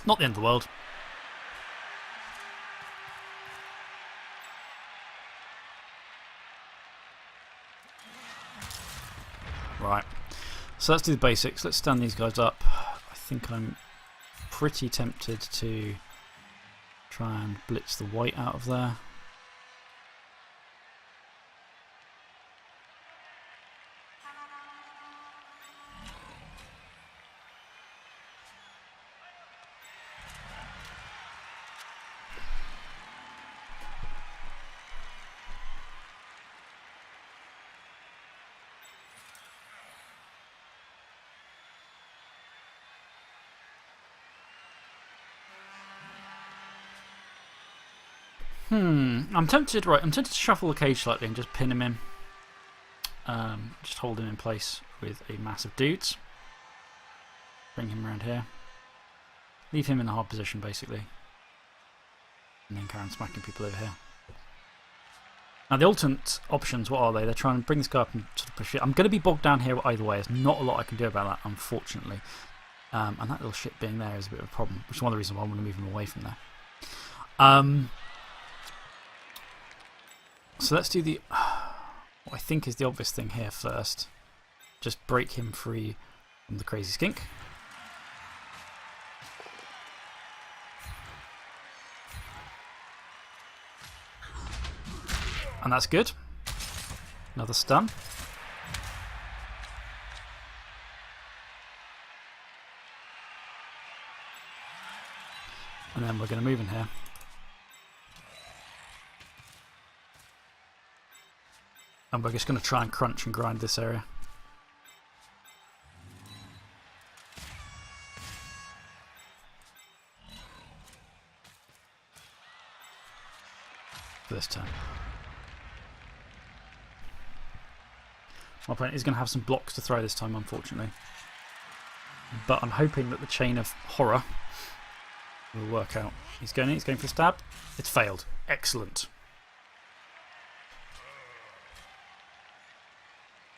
Not the end of the world. Right. So let's do the basics. Let's stand these guys up. I think I'm pretty tempted to try and blitz the white out of there. I'm tempted to shuffle the cage slightly and just pin him in. Just hold him in place with a mass of dudes. Bring him around here. Leave him in a hard position, basically. And then carry on smacking people over here. Now, the alternate options, what are they? They're trying to bring this guy up and sort of push it. I'm going to be bogged down here either way. There's not a lot I can do about that, unfortunately. And that little ship being there is a bit of a problem, which is one of the reasons why I want to move him away from there. So let's do the what I think is the obvious thing here first. Just break him free from the crazy skink. And that's good. Another stun. And then we're going to move in here. And we're just going to try and crunch and grind this area. For this turn. My opponent is going to have some blocks to throw this time, unfortunately. But I'm hoping that the chain of horror will work out. He's going for the stab. It's failed. Excellent.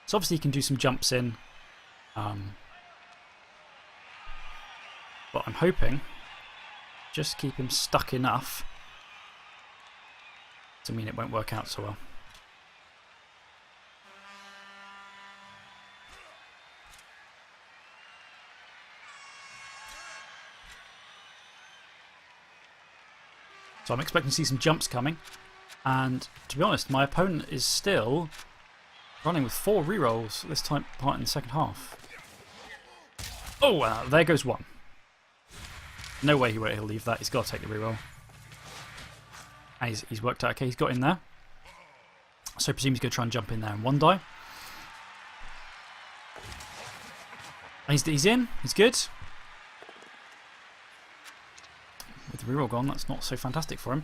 So obviously he can do some jumps in. But I'm hoping just keep him stuck enough to mean it won't work out so well. So I'm expecting to see some jumps coming. And to be honest, my opponent is still running with 4 rerolls this time part in the second half. Oh, there goes one. No way he'll leave that. He's got to take the reroll. And he's worked out okay. He's got in there. So I presume he's going to try and jump in there and one die. And he's in. He's good. with the reroll gone, that's not so fantastic for him.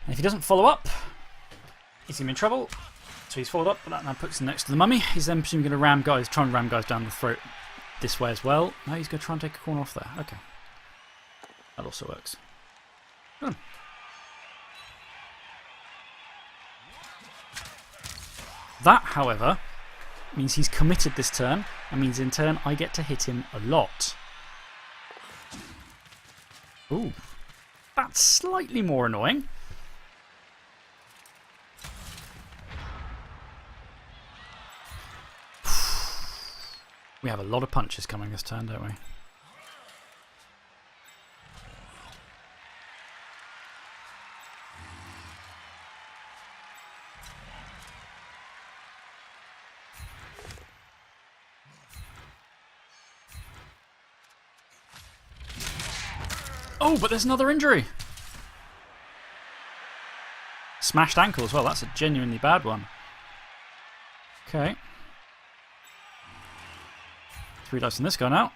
And if he doesn't follow up, he's going to be in trouble. So he's followed up, but that now puts him next to the mummy. He's then presumably going to ram guys, try and ram guys down the throat this way as well. No, he's going to try and take a corner off there. Okay. That also works. That, however, means he's committed this turn, and means in turn I get to hit him a lot. Ooh. That's slightly more annoying. We have a lot of punches coming this turn, don't we? Oh, but there's another injury. Smashed ankle as well. That's a genuinely bad one. Okay. 3 dice on this guy now.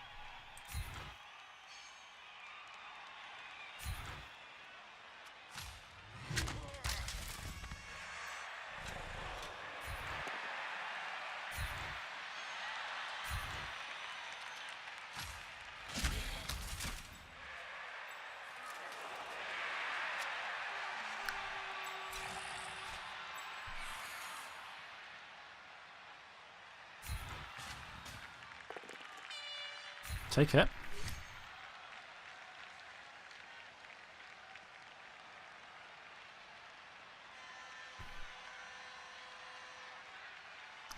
Take it.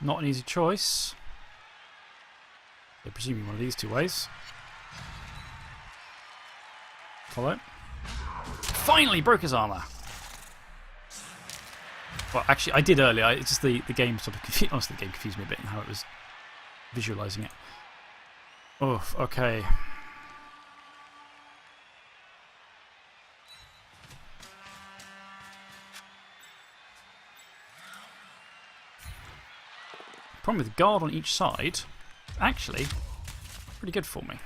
Not an easy choice. They're presuming one of these two ways. Follow. Finally broke his armour. Well, actually, I did earlier. It's just the game sort of confused. Honestly, the game confused me a bit in how it was visualising it. Oof, okay. Problem with the guard on each side, actually, pretty good for me.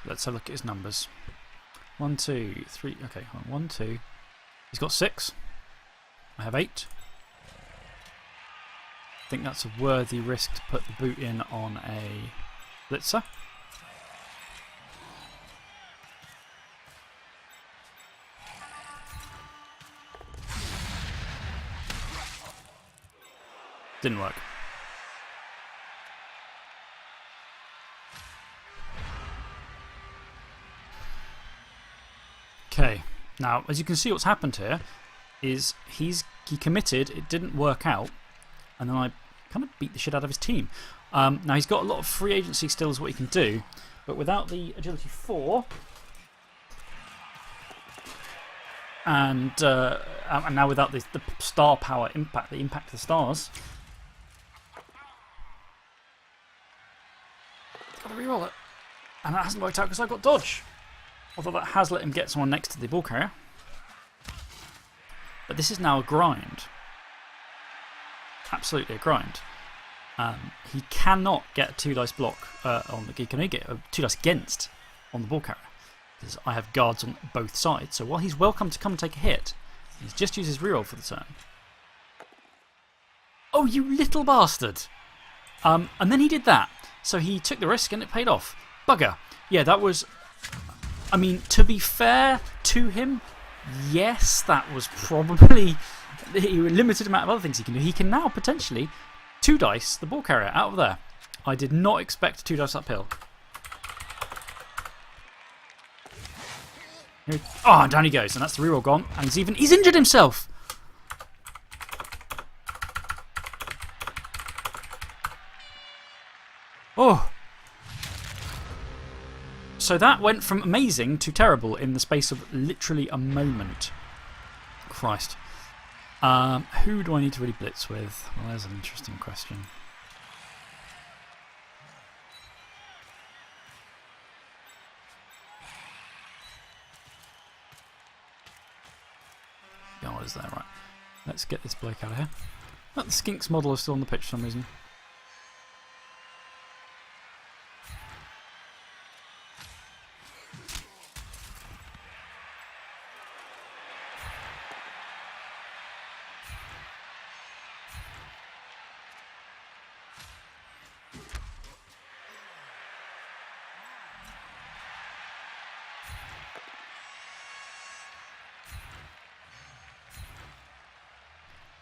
Let's have a look at his numbers. 1, 2, 3. Okay, hold on. 1, 2. He's got 6. I have 8. I think that's a worthy risk to put the boot in on a blitzer. Didn't work. Okay, now as you can see, what's happened here is he committed, it didn't work out, and then I kind of beat the shit out of his team. Now he's got a lot of free agency still, is what he can do, but without the agility 4 and now without the star power impact, the impact of the stars, got to reroll it, and that hasn't worked out because I got dodge. Although that has let him get someone next to the ball carrier. But this is now a grind. Absolutely a grind. He cannot get a 2 dice block on the. He can only get a 2 dice against on the ball carrier. Because I have guards on both sides. So while he's welcome to come and take a hit, he's just used his reroll for the turn. Oh, you little bastard! And then he did that. So he took the risk and it paid off. Bugger. Yeah, that was. I mean, to be fair to him, yes, that was probably a limited amount of other things he can do. He can now potentially 2 dice the ball carrier out of there. I did not expect 2 dice uphill. Oh, and down he goes, and that's the reroll gone. And he's injured himself. Oh. So that went from amazing to terrible in the space of literally a moment. Christ. Who do I need to really blitz with? Well, there's an interesting question. Yeah, what is that? Right. Let's get this bloke out of here. Oh, the Skinks model is still on the pitch for some reason.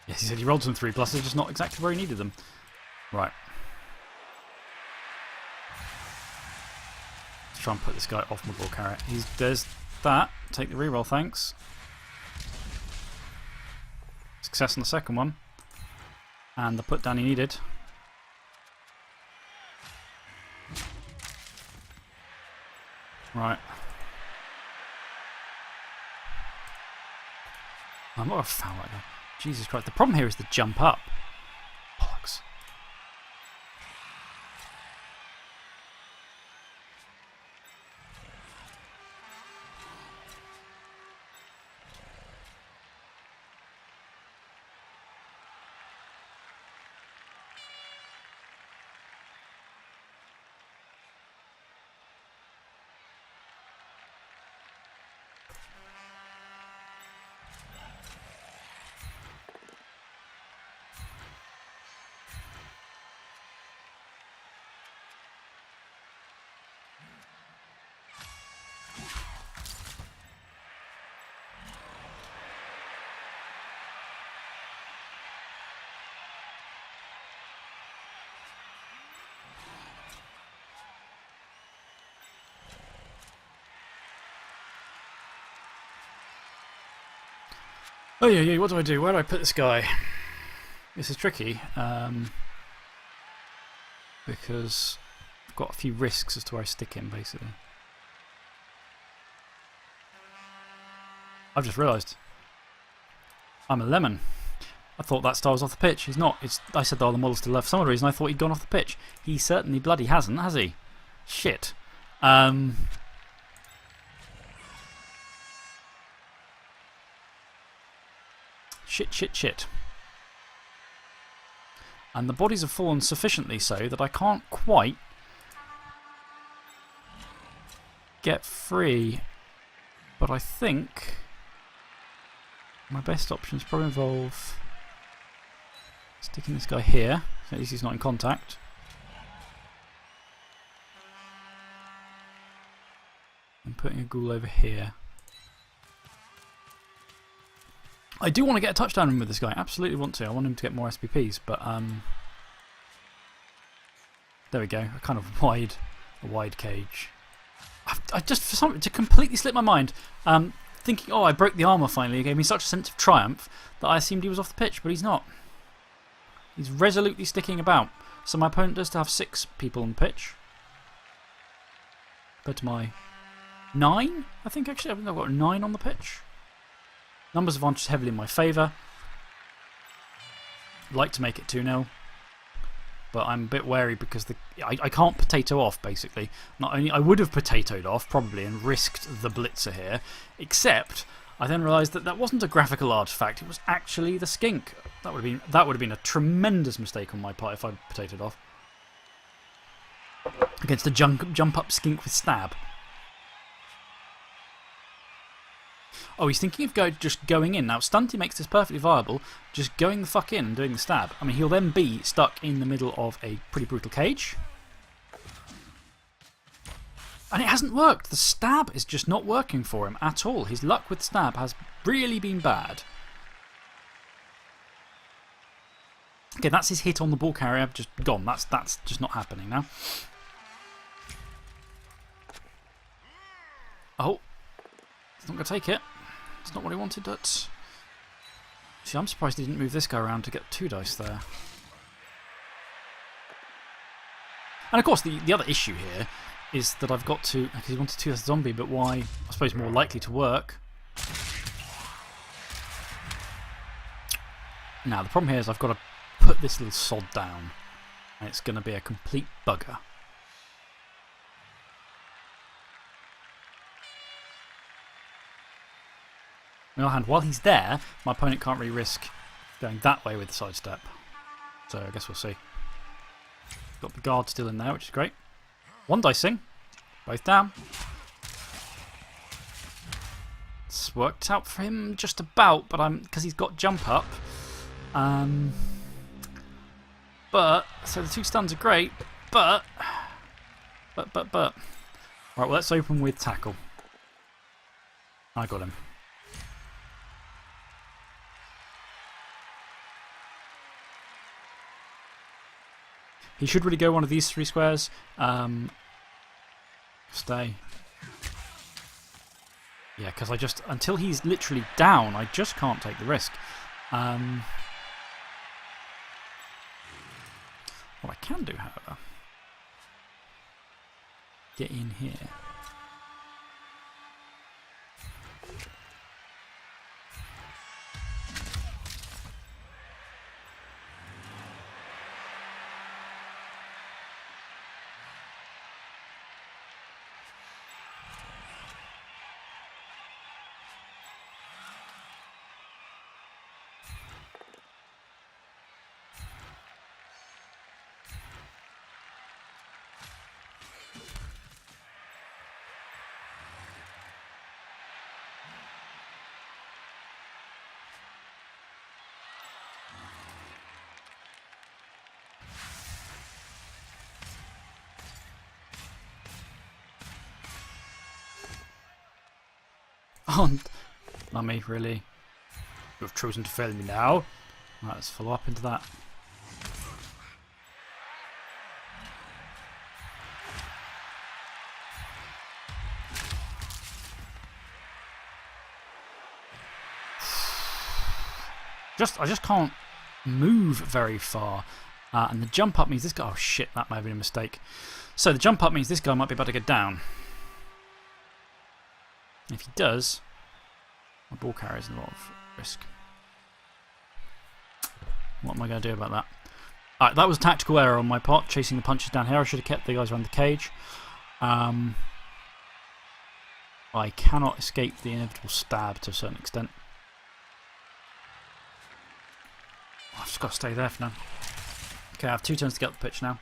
Yes, he said he rolled some 3+, just not exactly where he needed them. Right. Let's try and put this guy off my ball carrot. There's that. Take the reroll, thanks. Success on the second one. And the put down he needed. Right. I'm not a foul like that. Jesus Christ. The problem here is the jump up. Bollocks. Oh yeah, what do I do? Where do I put this guy? This is tricky because I've got a few risks as to where I stick him, basically. I've just realised I'm a lemon. I thought that star was off the pitch. He's not. I said, oh, the model's still left. For some reason I thought he'd gone off the pitch. He certainly bloody hasn't, has he? Shit. Shit. And the bodies have fallen sufficiently so that I can't quite get free. But I think my best options probably involve sticking this guy here, so at least he's not in contact. And putting a ghoul over here. I do want to get a touchdown in with this guy. Absolutely want to. I want him to get more SPPs, but there we go. A kind of wide cage. I just, for something to completely slip my mind, thinking, oh, I broke the armour finally. It gave me such a sense of triumph that I assumed he was off the pitch, but he's not. He's resolutely sticking about. So my opponent does have 6 people on the pitch. Go to my 9, I think actually. I think I've got 9 on the pitch. Numbers advantage heavily in my favour. I'd like to make it 2-0. But I'm a bit wary because I can't potato off, basically. Not only I would have potatoed off, probably, and risked the blitzer here, except I then realised that that wasn't a graphical artefact, it was actually the skink. That would have been a tremendous mistake on my part if I'd potatoed off. Against a jump up skink with stab. Oh, he's thinking of just going in. Now, Stunty makes this perfectly viable, just going the fuck in and doing the stab. I mean, he'll then be stuck in the middle of a pretty brutal cage. And it hasn't worked. The stab is just not working for him at all. His luck with stab has really been bad. Okay, that's his hit on the ball carrier, just gone. That's just not happening now. Oh. He's not going to take it. It's not what he wanted, but... See, I'm surprised he didn't move this guy around to get 2 dice there. And of course, the other issue here is that I've got to... Because he wanted 2 as a zombie, but why? I suppose more likely to work. Now, the problem here is I've got to put this little sod down, and it's going to be a complete bugger. On the other hand, while he's there, my opponent can't really risk going that way with the sidestep. So I guess we'll see. Got the guard still in there, which is great. One dicing. Both down. It's worked out for him just about, but because he's got jump up. But so the 2 stuns are great, but. Right, well, let's open with tackle. I got him. He should really go one of these 3 squares. Stay. Yeah, because until he's literally down, I just can't take the risk. What I can do, however, get in here. Oh, mummy, really? You have chosen to fail me now? Right, let's follow up into that. I just can't move very far. And the jump up means this guy. Oh shit, that might have been a mistake. So the jump up means this guy might be about to get down. If he does, my ball carries a lot of risk. What am I going to do about that? Alright, that was a tactical error on my part, chasing the punches down here. I should have kept the guys around the cage. I cannot escape the inevitable stab to a certain extent. I've just got to stay there for now. Okay, I have 2 turns to get up the pitch now.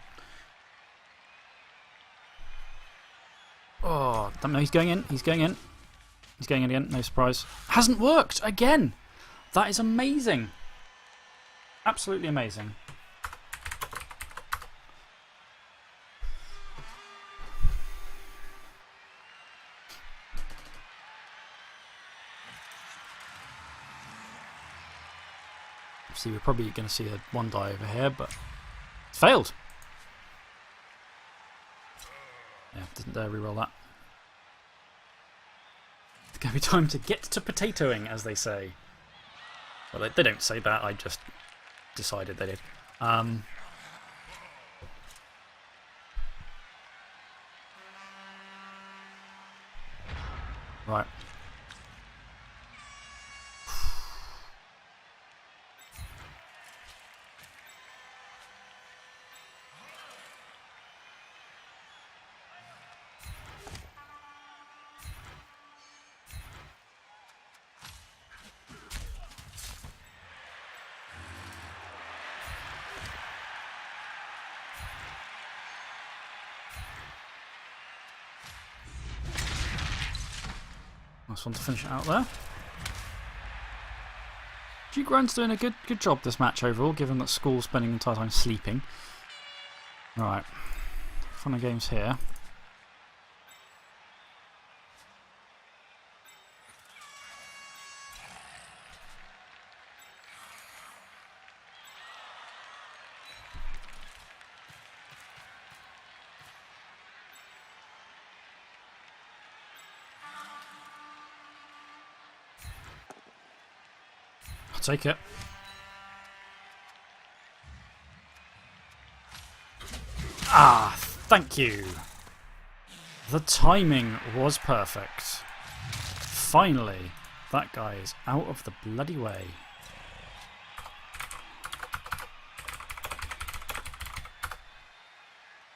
Oh, no, he's going in. He's going in. He's going in again, no surprise. Hasn't worked again! That is amazing. Absolutely amazing. See, we're probably going to see a 1 die over here, but it's failed. Yeah, didn't dare reroll that. It's going to be time to get to potatoing, as they say. Well, they don't say that, I just decided they did. Right. Nice one to finish it out there. G-Grind's doing a good job this match overall, given that Skall's spending the entire time sleeping. Right. Fun of games here. Take it. Ah, thank you. The timing was perfect. Finally, that guy is out of the bloody way.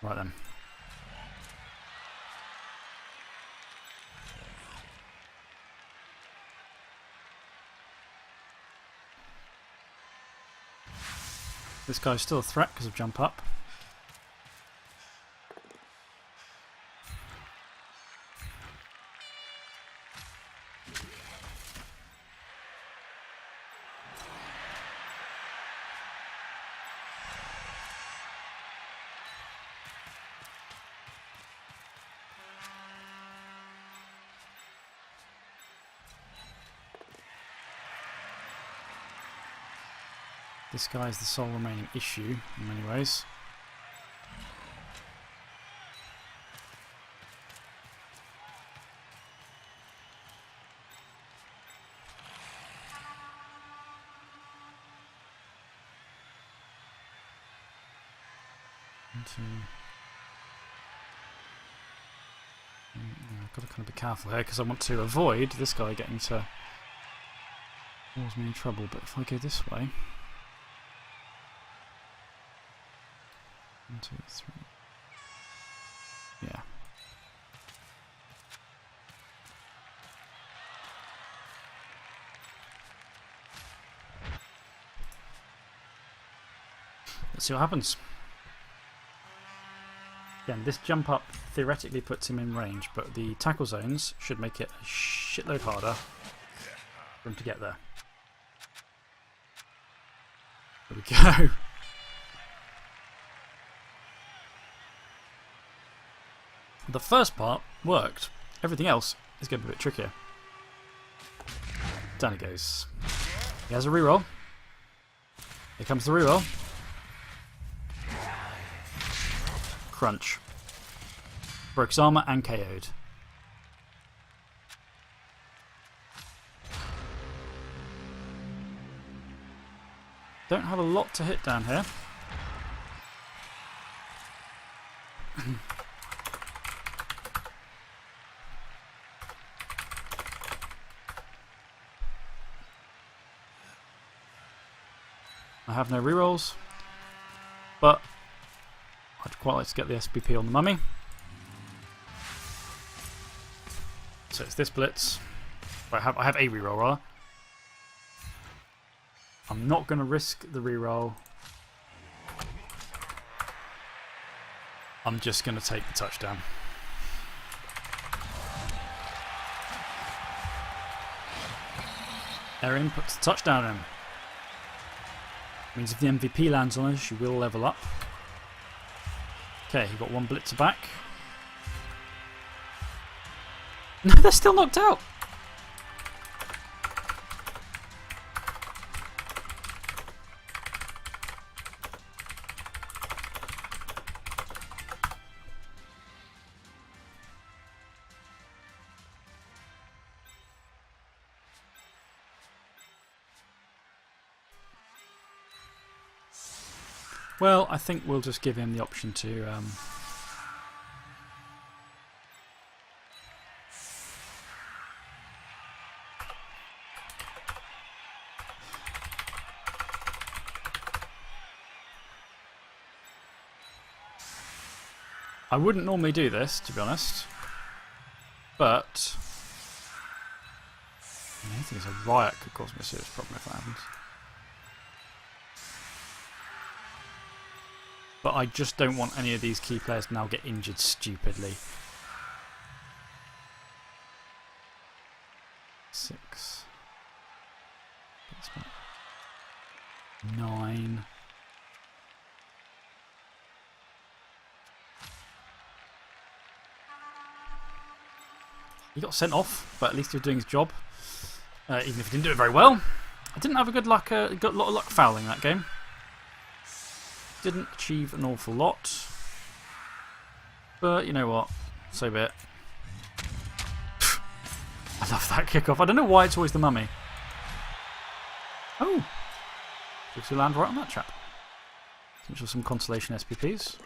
Right then. This guy's still a threat because of jump up. This guy is the sole remaining issue in many ways. I've got to kind of be careful here because I want to avoid this guy getting to cause me in trouble. But if I go this way. 1, 2, 3. Yeah. Let's see what happens. Again, this jump up theoretically puts him in range, but the tackle zones should make it a shitload harder for him to get there. There we go. The first part worked. Everything else is going to be a bit trickier. Down he goes. He has a reroll. Here comes the reroll. Crunch. Broke his armour and KO'd. Don't have a lot to hit down here. I have no rerolls, but I'd quite like to get the SPP on the mummy. So it's this blitz. I have a reroll rather. I'm not going to risk the reroll. I'm just going to take the touchdown. Erin puts the touchdown in. Means if the MVP lands on us, she will level up. Okay, he got one blitzer back. No, they're still knocked out. Well, I think we'll just give him the option to I wouldn't normally do this, to be honest, but I think a riot could cause me a serious problem if that happens. But I just don't want any of these key players to now get injured stupidly. 6. 9. He got sent off, but at least he was doing his job. Even if he didn't do it very well. I didn't have a good luck, got a lot of luck fouling that game. Didn't achieve an awful lot. But you know what? So be it. I love that kickoff. I don't know why it's always the mummy. Oh! Looks to land right on that chap. Potential some consolation SPPs.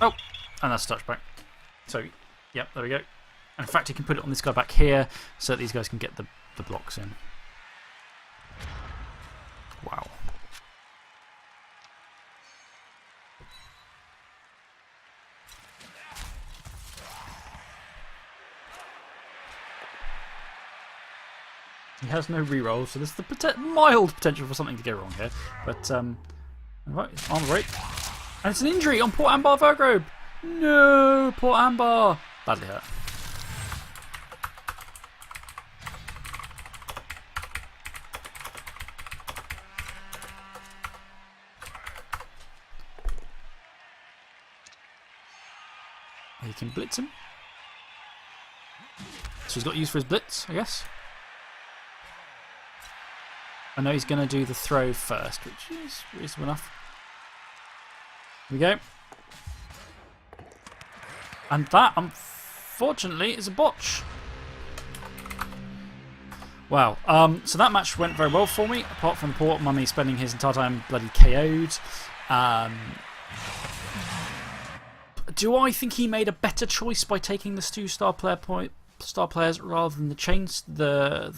Oh! And that's a touchback. So, yep, there we go. And in fact, you can put it on this guy back here so that these guys can get the blocks in. Wow. has no reroll, so there's the mild potential for something to go wrong here. But, right, armor break. And it's an injury on poor Ambar Vergrobe. No, poor Ambar. Badly hurt. He can blitz him. So he's got use for his blitz, I guess. I know he's going to do the throw first, which is reasonable enough. Here we go. And that, unfortunately, is a botch. Wow. So that match went very well for me, apart from poor Mummy spending his entire time bloody KO'd. Do I think he made a better choice by taking the 2-star players rather than the chains, the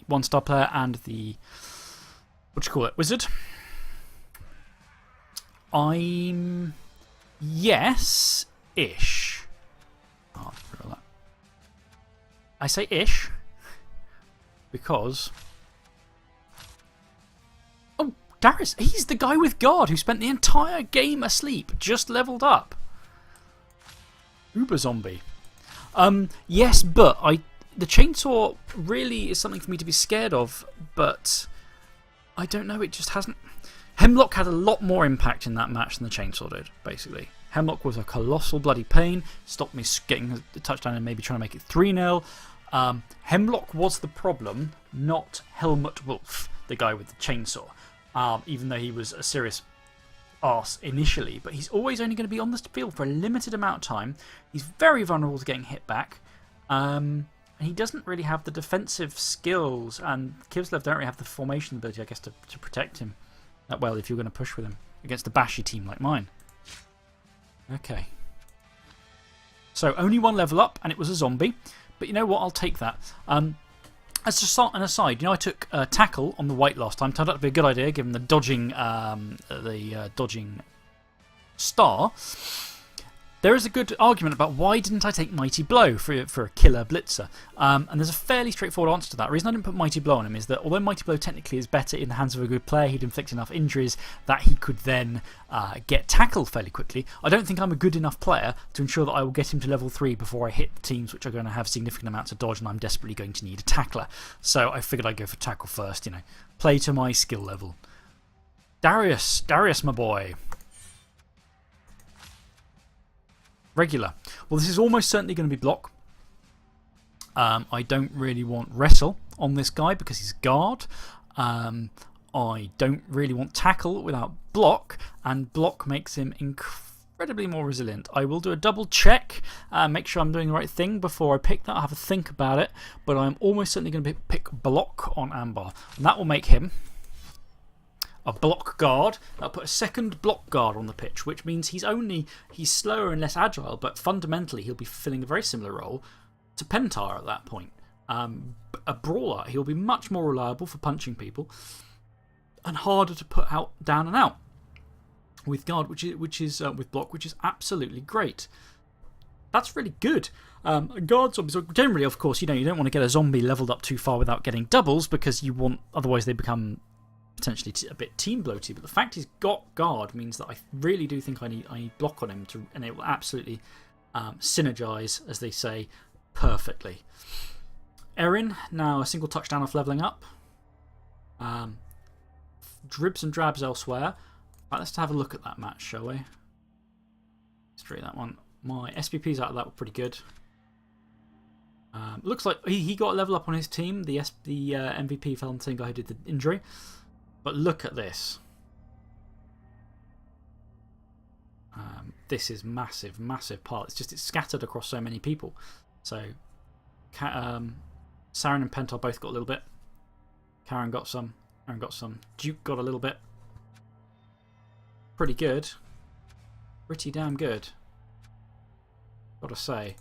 1-star player and the, what do you call it, wizard? I'm yes-ish. Oh, that. I say ish because Darius, he's the guy with guard who spent the entire game asleep, just leveled up. Uber zombie. Yes, but the chainsaw really is something for me to be scared of, but I don't know, it just hasn't. Hemlock had a lot more impact in that match than the chainsaw did, basically. Hemlock was a colossal bloody pain, stopped me getting a touchdown and maybe trying to make it 3-0. Hemlock was the problem, not Helmut Wolf, the guy with the chainsaw, even though he was a serious arse initially, but he's always only going to be on this field for a limited amount of time. He's very vulnerable to getting hit back. And he doesn't really have the defensive skills, and Kislev don't really have the formation ability, I guess, to protect him that well if you're going to push with him against a bashy team like mine. Okay. So only one level up, and it was a zombie. But you know what? I'll take that. As an aside, you know, I took tackle on the white last time. Turned out to be a good idea given the dodging, dodging star. There is a good argument about why didn't I take Mighty Blow for a killer blitzer. And there's a fairly straightforward answer to that. The reason I didn't put Mighty Blow on him is that although Mighty Blow technically is better in the hands of a good player, he'd inflict enough injuries that he could then get tackled fairly quickly. I don't think I'm a good enough player to ensure that I will get him to level 3 before I hit teams which are going to have significant amounts of dodge and I'm desperately going to need a tackler. So I figured I'd go for tackle first, you know. Play to my skill level. Darius, my boy. Regular. Well, this is almost certainly going to be block. I don't really want wrestle on this guy because he's guard. I don't really want tackle without block, and block makes him incredibly more resilient. I will do a double check, make sure I'm doing the right thing before I pick that. I'll have a think about it, but I'm almost certainly going to pick block on Ambar, and that will make him a block guard. That'll put a second block guard on the pitch, which means he's slower and less agile, but fundamentally he'll be fulfilling a very similar role to Pentar at that point. A brawler, he'll be much more reliable for punching people and harder to put down and out with guard, which is with block, which is absolutely great. That's really good. Guard zombies, generally, of course, you don't want to get a zombie leveled up too far without getting doubles because otherwise they become potentially a bit team bloaty, but the fact he's got guard means that I really do think I need block on him, and it will absolutely synergise, as they say, perfectly. Erin, now a single touchdown off levelling up. Dribs and drabs elsewhere. Right, let's have a look at that match, shall we? Straight that one. My SPPs out of that were pretty good. Looks like he got a level up on his team. The MVP fell on the same guy who did the injury. But look at this. This is massive, massive part. It's scattered across so many people. So, Saren and Pentar both got a little bit. Karen got some. Aaron got some. Duke got a little bit. Pretty good. Pretty damn good. Gotta say.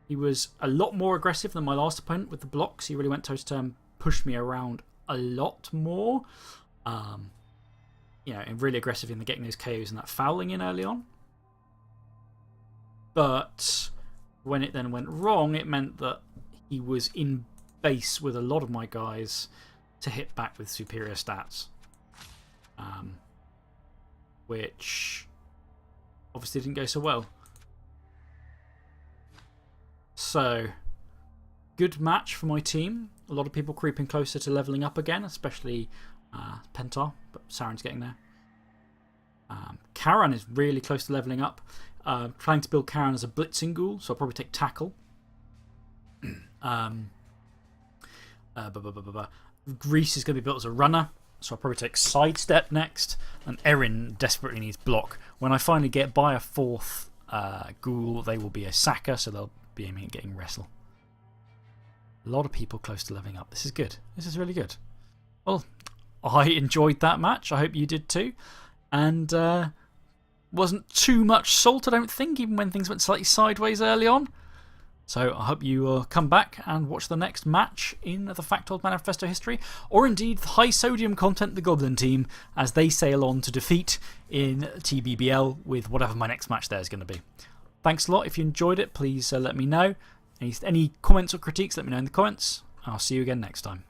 He was a lot more aggressive than my last opponent with the blocks. He really went toe to toe and pushed me around a lot more. And really aggressive in getting those KOs and that fouling in early on. But when it then went wrong, it meant that he was in base with a lot of my guys to hit back with superior stats. Which obviously didn't go so well. So, good match for my team. A lot of people creeping closer to levelling up again, especially Pentar, but Saren's getting there. Karan is really close to levelling up. Trying to build Karan as a blitzing ghoul, so I'll probably take tackle. Grease is going to be built as a runner, so I'll probably take sidestep next. And Erin desperately needs block. When I finally get by a 4th ghoul, they will be a sacker, so they'll be aiming at getting wrestle. A lot of people close to leveling up. This is good. This is really good. Well, I enjoyed that match. I hope you did too. And wasn't too much salt, I don't think, even when things went slightly sideways early on. So I hope you will come back and watch the next match in the Factol Manifesto history, or indeed the high sodium content the Goblin team as they sail on to defeat in TBBL with whatever my next match there is going to be. Thanks a lot. If you enjoyed it, please let me know. Any comments or critiques, let me know in the comments. I'll see you again next time.